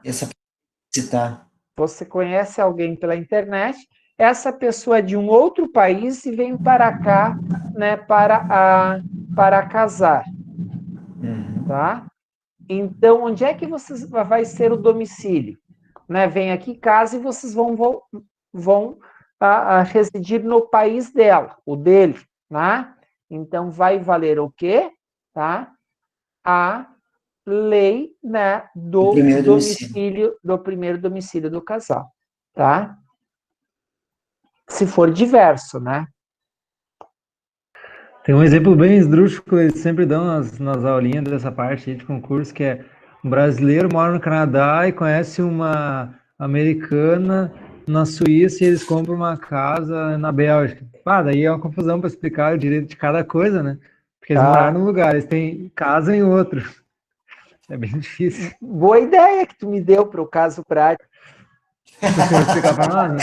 Você conhece alguém pela internet, essa pessoa é de um outro país e vem para cá, né, para casar. Tá? Então, onde é que vai ser o domicílio? Né? Vem aqui, casa, e vocês vão residir no país dela, o dele. Tá? Então, vai valer o quê? Tá? A lei, né, do primeiro domicílio do casal. Tá? Se for diverso, né? Tem um exemplo bem esdrúxulo que eles sempre dão nas aulinhas dessa parte aí de concurso, que é um brasileiro mora no Canadá e conhece uma americana na Suíça e eles compram uma casa na Bélgica. Daí é uma confusão para explicar o direito de cada coisa, né? Porque eles moraram num lugar, eles têm casa em outro. É bem difícil. Boa ideia que tu me deu para o caso prático. Você vai explicar para nós, né?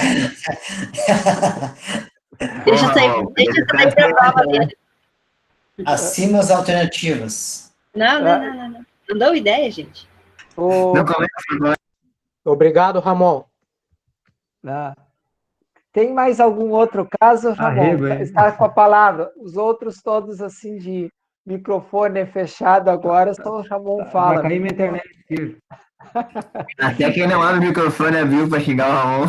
Deixa eu sair para a prova dele. Assina as alternativas. Não. Não deu ideia, gente. Obrigado, Ramon. Tem mais algum outro caso, Ramon? Está com a palavra. Os outros todos, assim, de microfone fechado agora, só o Ramon fala. Vai cair minha internet, filho. Até quem não abre o microfone abriu para xingar o Ramon.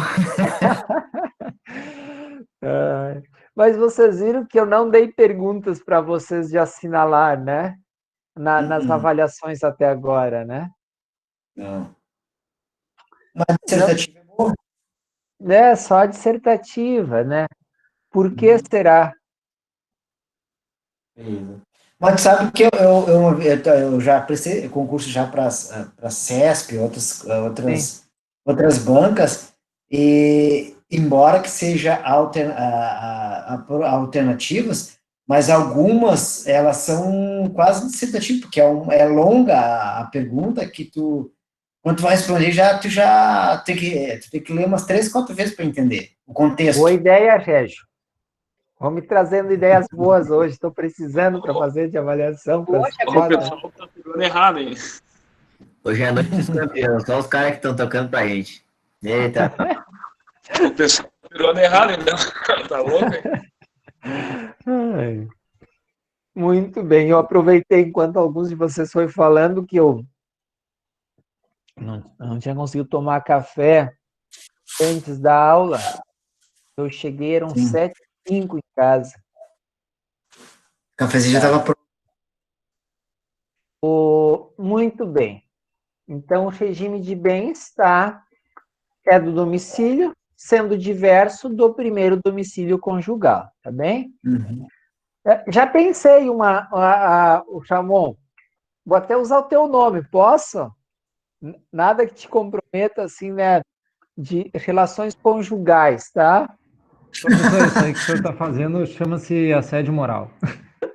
Mas vocês viram que eu não dei perguntas para vocês de assinalar, né? Nas avaliações até agora, né? Não. Mas dissertativa é boa. É, só a dissertativa, né? Por que será? Mas sabe que eu já prestei concurso já para CESP, outras bancas, e embora que seja alternativas, mas algumas elas são quase dissertativas, porque é longa a pergunta que quando tu vai responder, tu já tem que ler umas 3, 4 vezes para entender o contexto. Boa ideia, Régio. Vão me trazendo ideias boas hoje. Estou precisando para fazer de avaliação. O pessoal tá pegando errado, hein? Hoje é a noite dos campeões, só os caras que estão tocando pra gente. Eita. O pessoal tá pegando errado, então. Tá louco, hein? Muito bem. Eu aproveitei enquanto alguns de vocês foram falando que eu não tinha conseguido tomar café antes da aula. Eu cheguei, eram 7h05 em casa. O cafezinho já estava pronto. Muito bem. Então, o regime de bens é do domicílio, sendo diverso do primeiro domicílio conjugal, tá bem? Já pensei o Ramon, vou até usar o teu nome, posso? Nada que te comprometa, assim, né, de relações conjugais, tá? Professor, isso aí que o senhor está fazendo chama-se assédio moral.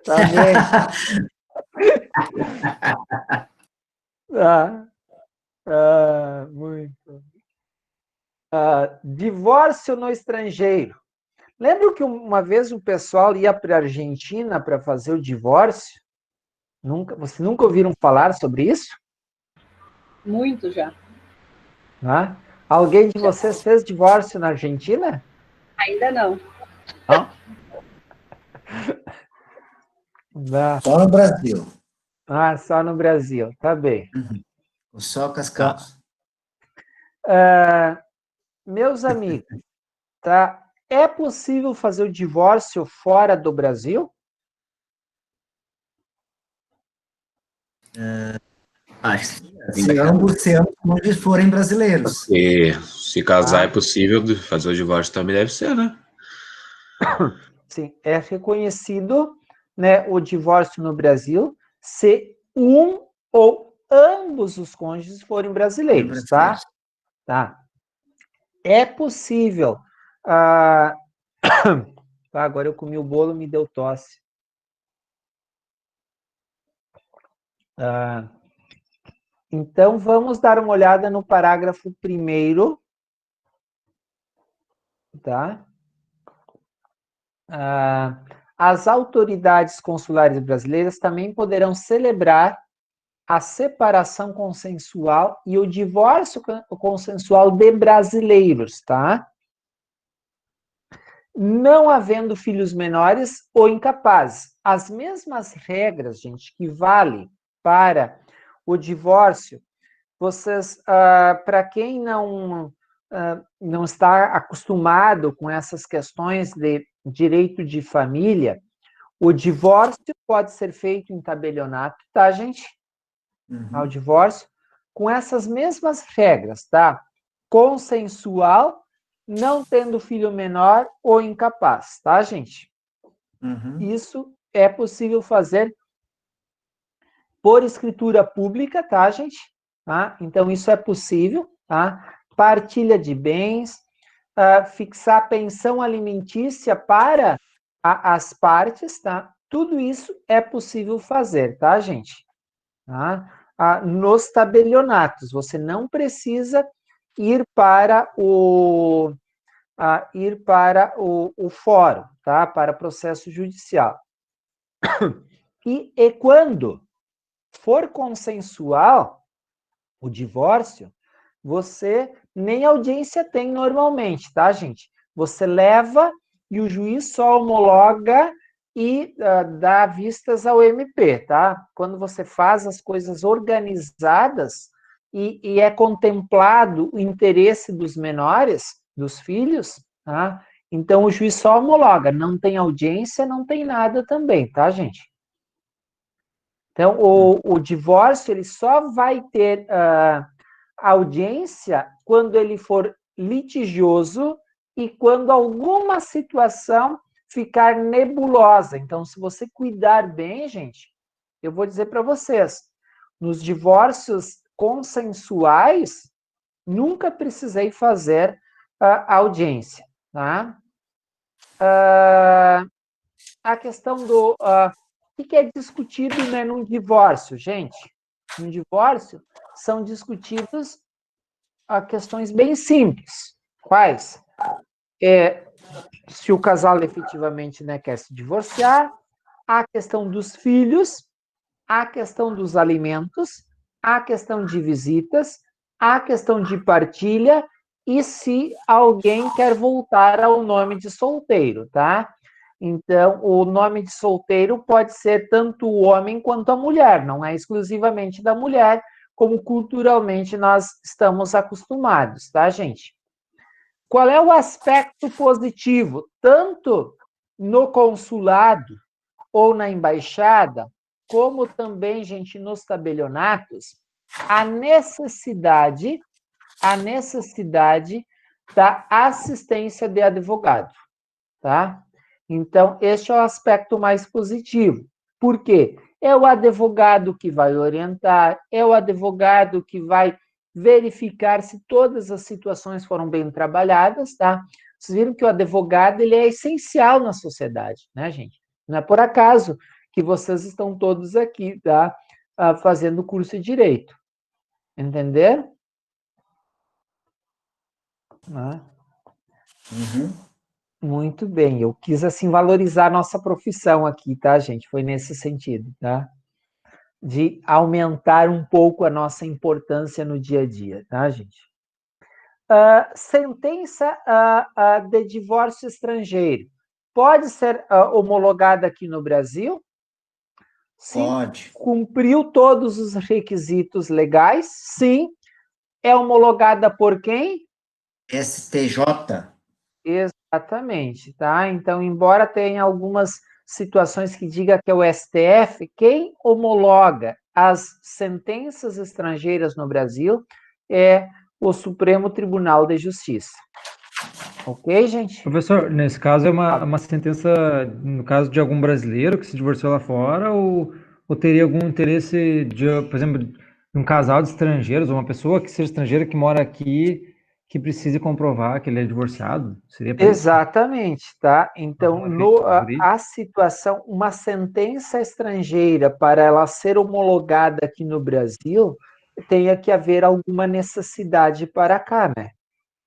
Também. Tá. Muito. Divórcio no estrangeiro. Lembra que uma vez o pessoal ia para a Argentina para fazer o divórcio? Vocês nunca ouviram falar sobre isso? Muito já. Ah? Alguém de vocês fez divórcio na Argentina? Ainda não. Não? Só no Brasil. Só no Brasil, tá bem. Só cascado. Meus amigos, tá? É possível fazer o divórcio fora do Brasil? Acho que Se ambos forem brasileiros. Se casar é possível, fazer o divórcio também deve ser, né? Sim, é reconhecido, né, o divórcio no Brasil se um ou ambos os cônjuges forem brasileiros, tá? Tá. É possível. Agora eu comi o bolo, me deu tosse. Então, vamos dar uma olhada no parágrafo 1º, tá? As autoridades consulares brasileiras também poderão celebrar a separação consensual e o divórcio consensual de brasileiros, tá? Não havendo filhos menores ou incapazes. As mesmas regras, gente, que valem para o divórcio, vocês, para quem não está acostumado com essas questões de direito de família, o divórcio pode ser feito em tabelionato, tá, gente? Ao divórcio, com essas mesmas regras, tá? Consensual, não tendo filho menor ou incapaz, tá, gente? Isso é possível fazer por escritura pública, tá, gente? Tá? Então, isso é possível, tá? Partilha de bens, fixar pensão alimentícia para as partes, tá? Tudo isso é possível fazer, tá, gente? Tá? Nos tabelionatos, você não precisa ir para o fórum, tá? Para processo judicial. E quando for consensual o divórcio, você nem audiência tem normalmente, tá, gente? Você leva e o juiz só homologa e dá vistas ao MP, tá? Quando você faz as coisas organizadas e é contemplado o interesse dos menores, dos filhos, tá? Então o juiz só homologa, não tem audiência, não tem nada também, tá, gente? Então, o divórcio, ele só vai ter audiência quando ele for litigioso e quando alguma situação ficar nebulosa. Então, se você cuidar bem, gente, eu vou dizer para vocês, nos divórcios consensuais, nunca precisei fazer audiência, tá? A questão do... o que é discutido, né, num divórcio, gente? No divórcio, são discutidos questões bem simples. Quais? Se o casal efetivamente, né, quer se divorciar, a questão dos filhos, a questão dos alimentos, a questão de visitas, a questão de partilha e se alguém quer voltar ao nome de solteiro, tá? Então, o nome de solteiro pode ser tanto o homem quanto a mulher, não é exclusivamente da mulher, como culturalmente nós estamos acostumados, tá, gente? Qual é o aspecto positivo, tanto no consulado ou na embaixada, como também, gente, nos tabelionatos, a necessidade da assistência de advogado, tá? Então, este é o aspecto mais positivo. Por quê? É o advogado que vai orientar, é o advogado que vai verificar se todas as situações foram bem trabalhadas, tá? Vocês viram que o advogado, ele é essencial na sociedade, né, gente? Não é por acaso que vocês estão todos aqui, tá? Fazendo o curso de Direito. Entenderam? Muito bem, eu quis, assim, valorizar a nossa profissão aqui, tá, gente? Foi nesse sentido, tá? De aumentar um pouco a nossa importância no dia a dia, tá, gente? Sentença de divórcio estrangeiro pode ser homologada aqui no Brasil? Sim. Pode. Cumpriu todos os requisitos legais? Sim. É homologada por quem? STJ. Exatamente, tá? Então, embora tenha algumas situações que diga que é o STF, quem homologa as sentenças estrangeiras no Brasil é o Supremo Tribunal de Justiça. Ok, gente? Professor, nesse caso é uma sentença, no caso de algum brasileiro que se divorciou lá fora, ou teria algum interesse de, por exemplo, de um casal de estrangeiros, ou uma pessoa que seja estrangeira que mora aqui, que precise comprovar que ele é divorciado? Seria para isso? Exatamente, tá? Então, a situação, uma sentença estrangeira, para ela ser homologada aqui no Brasil, tenha que haver alguma necessidade para cá, né?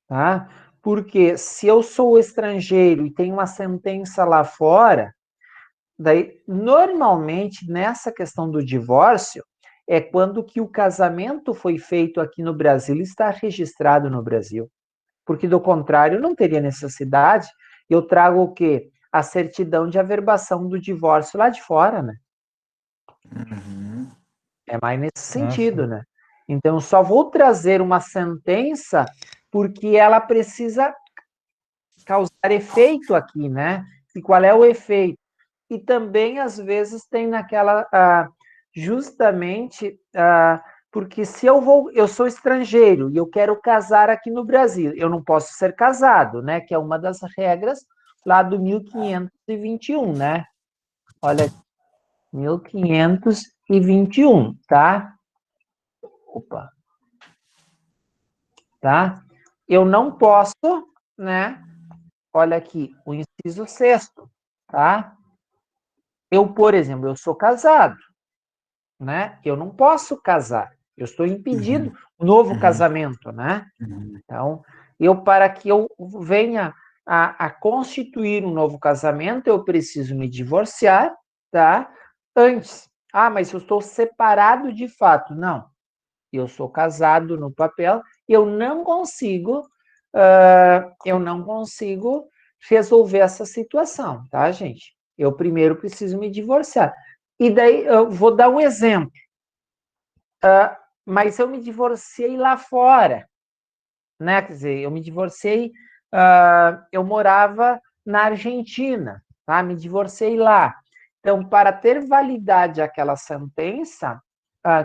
Tá? Porque se eu sou estrangeiro e tenho uma sentença lá fora, daí, normalmente, nessa questão do divórcio, é quando que o casamento foi feito aqui no Brasil e está registrado no Brasil. Porque, do contrário, não teria necessidade. Eu trago o quê? A certidão de averbação do divórcio lá de fora, né? É mais nesse sentido, né? Então, eu só vou trazer uma sentença porque ela precisa causar efeito aqui, né? E qual é o efeito? E também, às vezes, tem naquela... justamente... porque se eu sou estrangeiro e eu quero casar aqui no Brasil, eu não posso ser casado, né? Que é uma das regras lá do 1521, né? Olha, 1521, tá? Opa. Tá? Eu não posso, né? Olha aqui, o inciso 6º, tá? Eu, por exemplo, eu sou casado, né? Eu não posso casar. Eu estou impedido um novo casamento, né? Então, para que eu venha a constituir um novo casamento, eu preciso me divorciar, tá? Antes. Mas eu estou separado de fato. Não. Eu sou casado no papel, eu não consigo resolver essa situação, tá, gente? Eu primeiro preciso me divorciar. E daí, eu vou dar um exemplo. Mas eu me divorciei lá fora, né? Quer dizer, eu me divorciei, eu morava na Argentina, tá? Me divorciei lá. Então, para ter validade aquela sentença,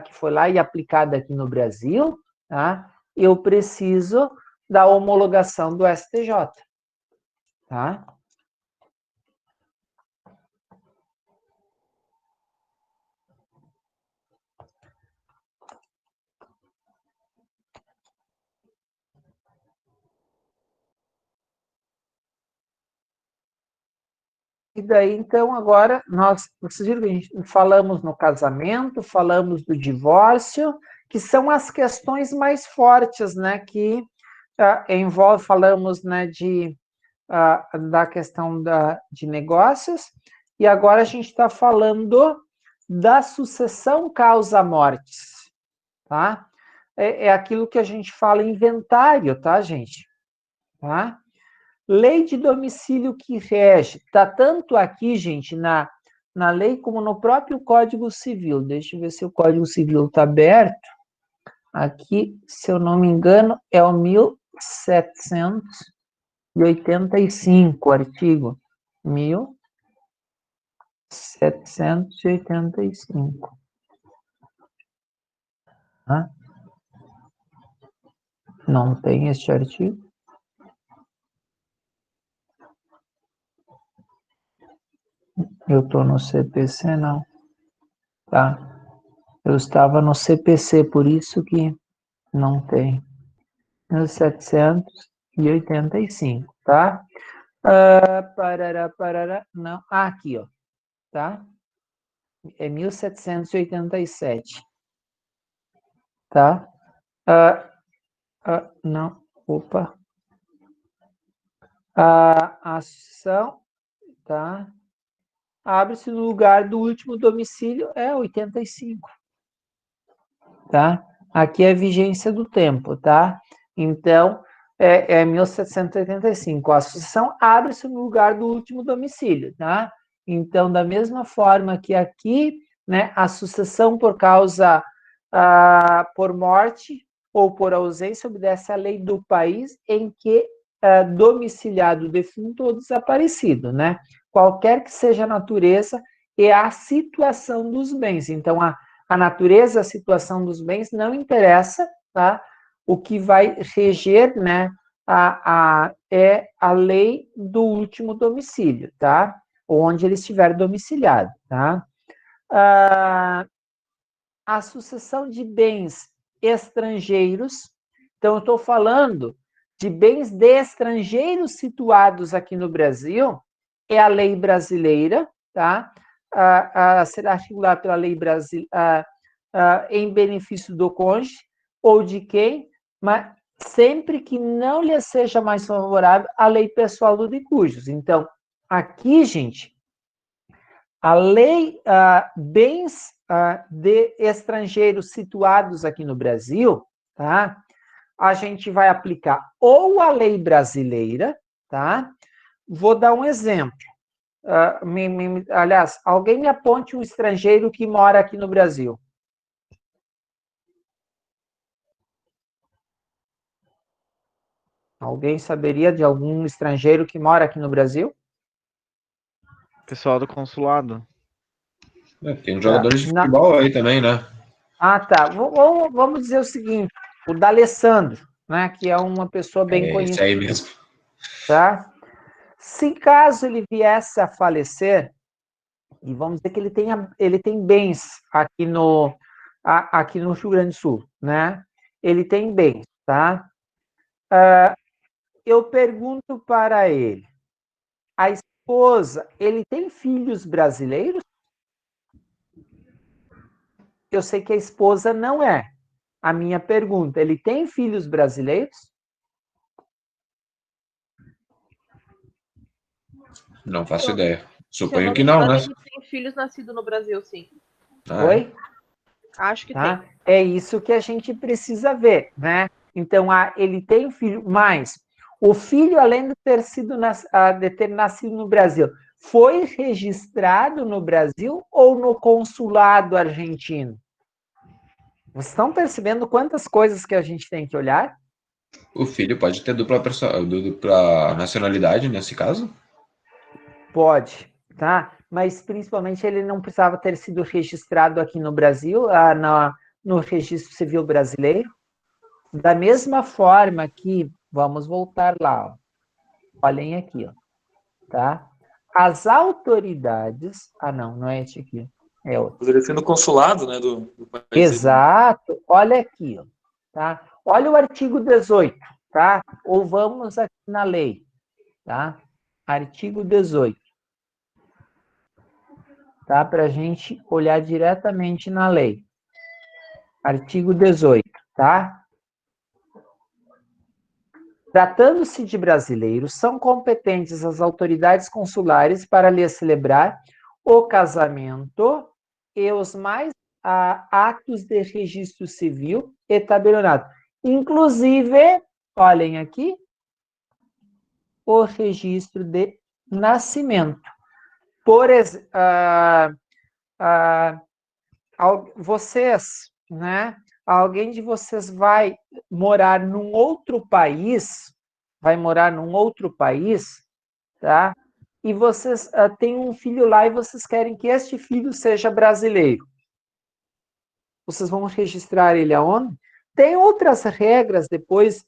que foi lá e aplicada aqui no Brasil, tá? Eu preciso da homologação do STJ, tá? E daí, então, agora, vocês viram que a gente falamos no casamento, falamos do divórcio, que são as questões mais fortes, né, que falamos, né, da questão de negócios, e agora a gente está falando da sucessão causa-mortes, tá? É aquilo que a gente fala inventário, tá, gente? Tá? Lei de domicílio que rege, está tanto aqui, gente, na lei como no próprio Código Civil. Deixa eu ver se o Código Civil está aberto. Aqui, se eu não me engano, é o 1785, artigo 1785. Não tem este artigo? Eu estou no CPC, não. Tá. Eu estava no CPC, por isso que Não tem. 1785, tá? Parará, não. Aqui, ó, tá? É 1787, tá? Não, opa. A ação, tá? Abre-se no lugar do último domicílio, 85, tá? Aqui é a vigência do tempo, tá? Então, é 1785. A sucessão abre-se no lugar do último domicílio, tá? Então, da mesma forma que aqui, né, a sucessão por causa, por morte ou por ausência obedece à lei do país em que domiciliado o defunto ou desaparecido, né? Qualquer que seja a natureza e a situação dos bens. Então, a natureza, a situação dos bens não interessa, tá? O que vai reger, né, é a lei do último domicílio, tá? Onde ele estiver domiciliado, tá? A sucessão de bens estrangeiros, então eu estou falando de bens de estrangeiros situados aqui no Brasil, é a lei brasileira, tá? Será regulada pela lei brasileira em benefício do cônjuge ou de quem, mas sempre que não lhe seja mais favorável a lei pessoal do de cujos. Então, aqui, gente, a lei bens de estrangeiros situados aqui no Brasil, tá? A gente vai aplicar ou a lei brasileira, tá? Vou dar um exemplo. Aliás, alguém me aponte um estrangeiro que mora aqui no Brasil. Alguém saberia de algum estrangeiro que mora aqui no Brasil? Pessoal do consulado. Tem uns jogadores de futebol aí também, né? Tá. Vamos dizer o seguinte, o D'Alessandro, né, que é uma pessoa bem conhecida. Esse aí mesmo. Tá? Se caso ele viesse a falecer, e vamos dizer que ele tem bens aqui no Rio Grande do Sul, né? Ele tem bens, tá? Eu pergunto para ele, a esposa, ele tem filhos brasileiros? Eu sei que a esposa não é. A minha pergunta, ele tem filhos brasileiros? Não faço ideia. Se eu Suponho não que me não, engano, né? ele tem filhos nascidos no Brasil, sim. Oi? Acho que Tá? tem. É isso que a gente precisa ver, né? Então, ele tem filho, mas o filho, além de ter nascido no Brasil, foi registrado no Brasil ou no consulado argentino? Vocês estão percebendo quantas coisas que a gente tem que olhar? O filho pode ter dupla nacionalidade nesse caso? Pode, tá? Mas principalmente ele não precisava ter sido registrado aqui no Brasil, no Registro Civil Brasileiro. Da mesma forma que, vamos voltar lá, ó. Olhem aqui, ó, tá? As autoridades... não é este aqui, é outro. Poderia ser no consulado, né, do país. Exato, olha aqui, ó, tá? Olha o artigo 18, tá? Ou vamos aqui na lei, tá? Artigo 18. Tá? Para a gente olhar diretamente na lei. Artigo 18, tá? Tratando-se de brasileiros, são competentes as autoridades consulares para lhes celebrar o casamento e os mais atos de registro civil e tabelionato. Inclusive, olhem aqui, o registro de nascimento. Por exemplo, vocês, né? Alguém de vocês vai morar num outro país, tá? E vocês têm um filho lá e vocês querem que este filho seja brasileiro. Vocês vão registrar ele aonde? Tem outras regras depois,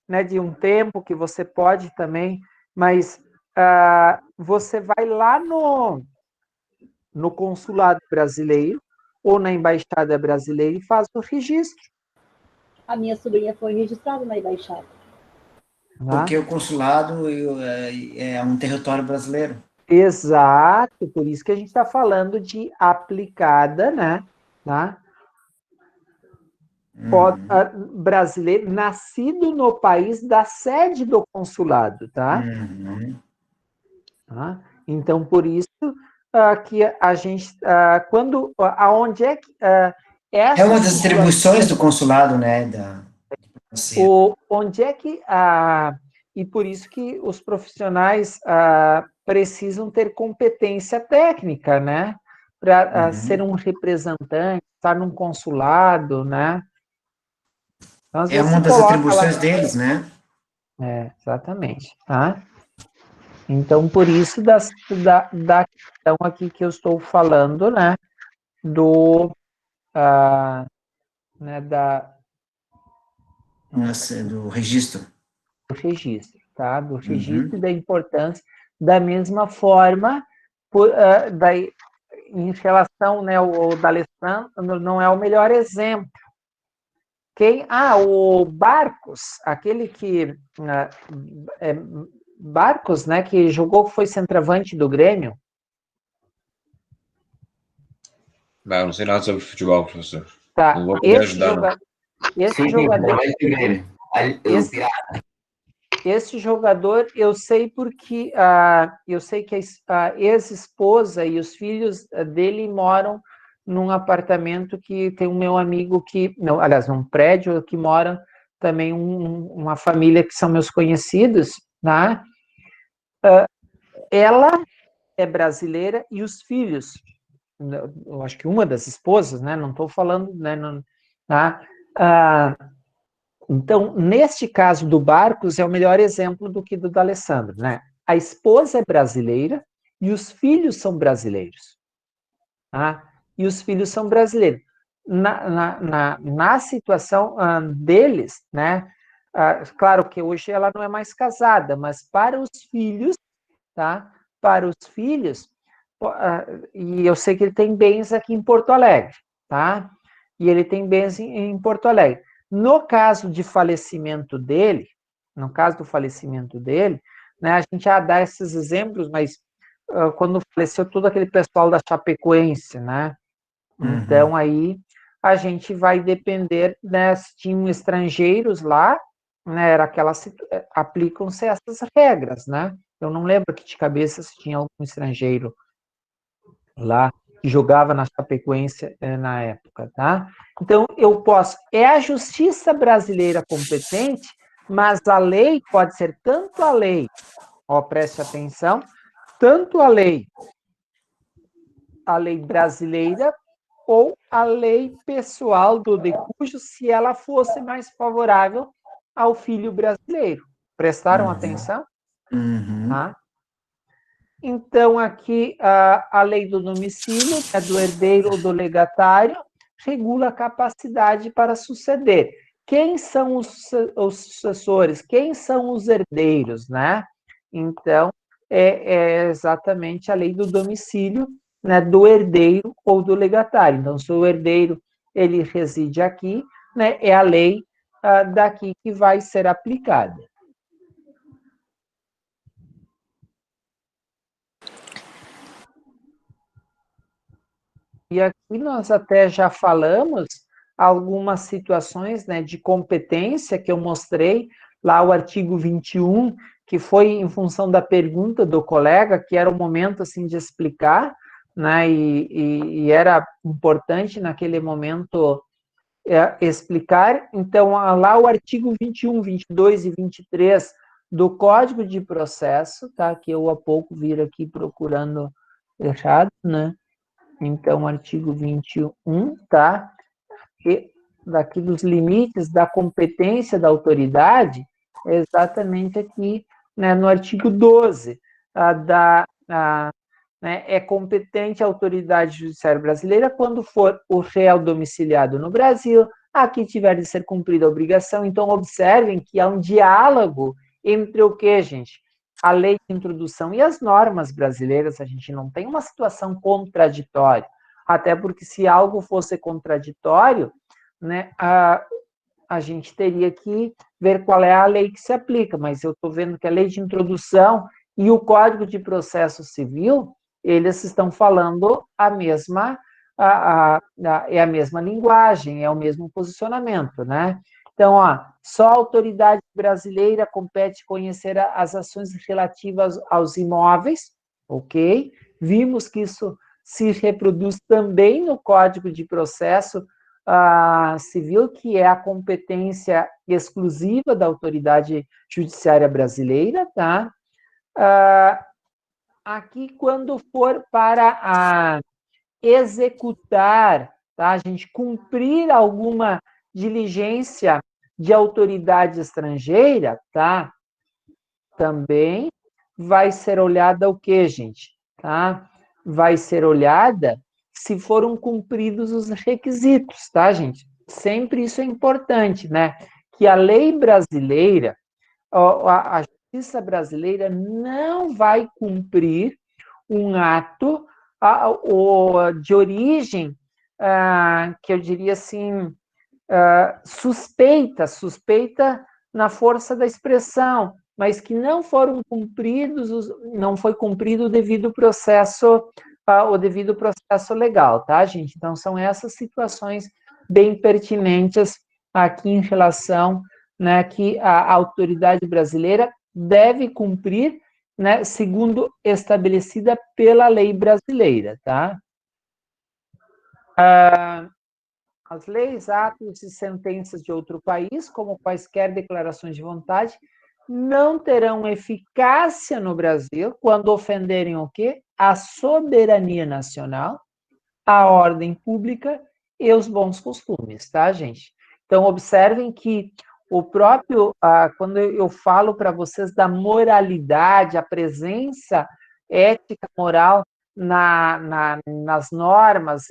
né, de um tempo que você pode também, mas você vai lá no consulado brasileiro ou na embaixada brasileira e faz o registro. A minha sobrinha foi registrada na embaixada. Porque o consulado é um território brasileiro. Exato, por isso que a gente está falando de aplicada, né? Tá? Brasileiro, nascido no país da sede do consulado, tá? Tá? Então, por isso que a gente, aonde é que é uma das atribuições do consulado, né? Onde é que e por isso que os profissionais precisam ter competência técnica, né? Para ser um representante, estar num consulado, né? Então, às vezes uma das atribuições lá, deles, né? Exatamente, tá? Então, por isso da questão aqui que eu estou falando, né? Do do registro. Do registro, tá? Do registro e da importância, da mesma forma, em relação, né, o D'Alessandro não é o melhor exemplo. O Barcos, aquele que Barcos, né, que jogou, foi centroavante do Grêmio. Não sei nada sobre futebol, professor. Tá. Não vou poder ajudar, esse jogador, eu sei porque eu sei que a ex-esposa e os filhos dele moram num apartamento que tem um meu amigo aliás, num prédio que mora também uma família que são meus conhecidos, né? Ela é brasileira e os filhos, eu acho que uma das esposas, né? Não estou falando, né? Então, neste caso do Barcos, é o melhor exemplo do que do D'Alessandro, né? A esposa é brasileira e os filhos são brasileiros. Tá? E os filhos são brasileiros. Na situação deles, né? Claro que hoje ela não é mais casada, mas para os filhos, tá? Para os filhos, e eu sei que ele tem bens aqui em Porto Alegre, tá? E ele tem bens em Porto Alegre. No caso do falecimento dele, né, a gente já dá esses exemplos, mas quando faleceu todo aquele pessoal da Chapecoense, né? Então, aí a gente vai depender, né, se tinham estrangeiros lá, né, aplicam-se essas regras, né? Eu não lembro aqui de cabeça se tinha algum estrangeiro lá que jogava na Chapecoense na época, tá? Então, é a justiça brasileira competente, mas a lei pode ser tanto a lei, preste atenção, tanto a lei brasileira ou a lei pessoal do decúbito, se ela fosse mais favorável ao filho brasileiro. Prestaram atenção? Tá? Então, aqui, a lei do domicílio, do herdeiro ou do legatário, regula a capacidade para suceder. Quem são os sucessores? Quem são os herdeiros, né? Então, é exatamente a lei do domicílio, né, do herdeiro ou do legatário. Então, se o herdeiro ele reside aqui, né, é a lei daqui que vai ser aplicada. E aqui nós até já falamos algumas situações, né, de competência que eu mostrei, lá o artigo 21, que foi em função da pergunta do colega, que era o momento assim, de explicar, né, e era importante naquele momento explicar. Então, lá o artigo 21, 22 e 23 do Código de Processo, tá, que eu há pouco vi aqui procurando errado, né? Então, artigo 21, tá? E daqui dos limites da competência da autoridade, é exatamente aqui, né, no artigo 12, né, é competente a autoridade judiciária brasileira quando for o réu domiciliado no Brasil, aqui tiver de ser cumprida a obrigação. Então, observem que há um diálogo entre o que, gente? A lei de introdução e as normas brasileiras. A gente não tem uma situação contraditória, até porque se algo fosse contraditório, né, a gente teria que ver qual é a lei que se aplica, mas eu estou vendo que a lei de introdução e o Código de Processo Civil, eles estão falando a mesma, é a mesma linguagem, é o mesmo posicionamento, né? Então, ó, só a autoridade brasileira compete conhecer as ações relativas aos imóveis, ok? Vimos que isso se reproduz também no Código de Processo Civil, que é a competência exclusiva da autoridade judiciária brasileira, tá? Aqui, quando for para executar, tá? A gente cumprir alguma diligência de autoridade estrangeira, tá? Também vai ser olhada o quê, gente? Tá? Vai ser olhada se foram cumpridos os requisitos, tá, gente? Sempre isso é importante, né? Que a lei brasileira, a justiça brasileira não vai cumprir um ato de origem, que eu diria assim, suspeita na força da expressão, mas que não foram cumpridos, não foi cumprido o devido processo legal, tá, gente? Então, são essas situações bem pertinentes aqui em relação, né, que a autoridade brasileira deve cumprir, né, segundo estabelecida pela lei brasileira, tá? As leis, atos e sentenças de outro país, como quaisquer declarações de vontade, não terão eficácia no Brasil quando ofenderem o quê? A soberania nacional, a ordem pública e os bons costumes, tá, gente? Então, observem que o próprio, quando eu falo para vocês da moralidade, a presença ética, moral nas normas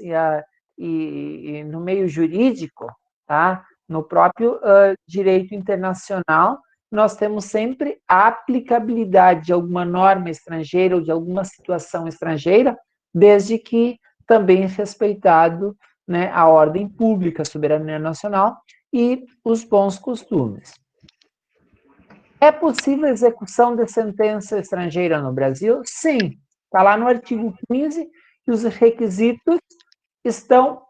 e no meio jurídico, tá? No próprio direito internacional, nós temos sempre a aplicabilidade de alguma norma estrangeira ou de alguma situação estrangeira, desde que também respeitado, né, a ordem pública, a soberania nacional e os bons costumes. É possível a execução de sentença estrangeira no Brasil? Sim. Está lá no artigo 15, e os requisitos estão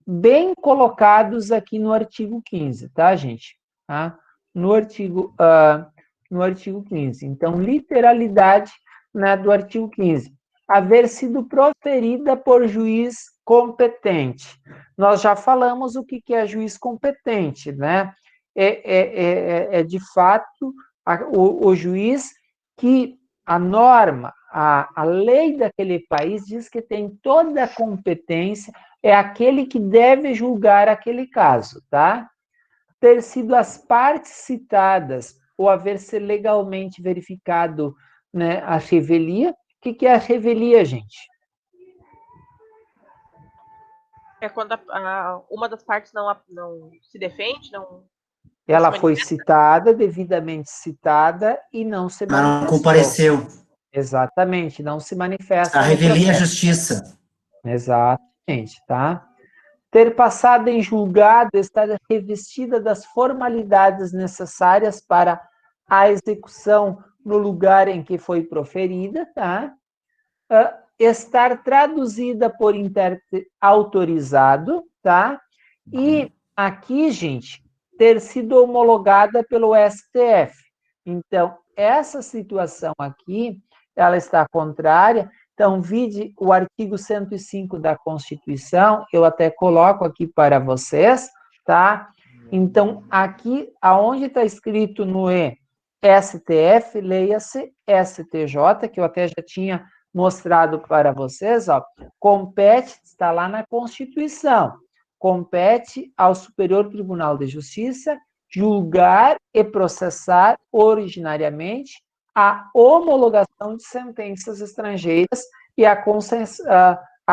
bem colocados aqui no artigo 15, tá, gente? Tá? No artigo 15. Então, literalidade, né, do artigo 15. Haver sido proferida por juiz competente. Nós já falamos o que é juiz competente, né? É de fato o juiz que a norma, a lei daquele país diz que tem toda a competência, é aquele que deve julgar aquele caso, tá? Ter sido as partes citadas ou haver ser legalmente verificado, né, a revelia. O que é a revelia, gente? É quando uma das partes não se defende, não ela foi citada, devidamente citada, e não se manifestou. Não compareceu. Exatamente, não se manifesta. A revelia a justiça. Exatamente, tá? Ter passado em julgado, estar revestida das formalidades necessárias para a execução no lugar em que foi proferida, tá? Estar traduzida por intérprete autorizado, tá? E aqui, gente, ter sido homologada pelo STF. Então, essa situação aqui, ela está contrária. Então, vide o artigo 105 da Constituição, eu até coloco aqui para vocês, tá? Então, aqui, aonde está escrito no STF, leia-se STJ, que eu até já tinha mostrado para vocês, ó, compete, está lá na Constituição, compete ao Superior Tribunal de Justiça julgar e processar originariamente a homologação de sentenças estrangeiras e a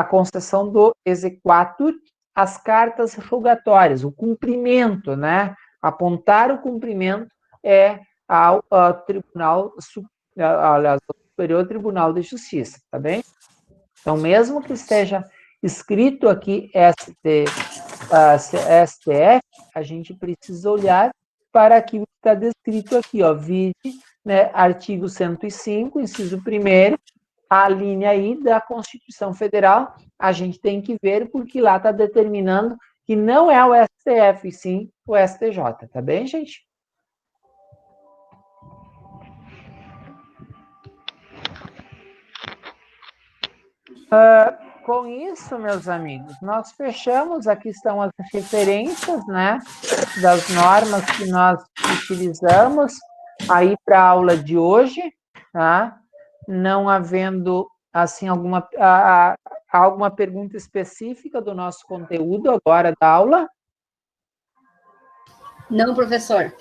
concessão do exequatur, as cartas rogatórias, o cumprimento, né? Apontar o cumprimento ao Tribunal, aliás, ao Superior Tribunal de Justiça, tá bem? Então, mesmo que esteja escrito aqui STF, a gente precisa olhar para aquilo que está descrito aqui, ó, vide, né, artigo 105, inciso 1º, a linha aí da Constituição Federal, a gente tem que ver, porque lá está determinando que não é o STF, e sim o STJ, tá bem, gente? Com isso, meus amigos, nós fechamos, aqui estão as referências, né, das normas que nós utilizamos aí para a aula de hoje, tá? Não havendo, assim, alguma pergunta específica do nosso conteúdo agora da aula? Não, professor.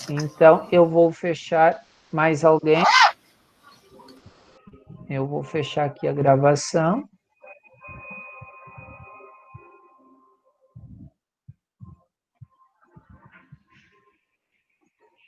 Então, eu vou fechar. Mais alguém? Eu vou fechar aqui a gravação.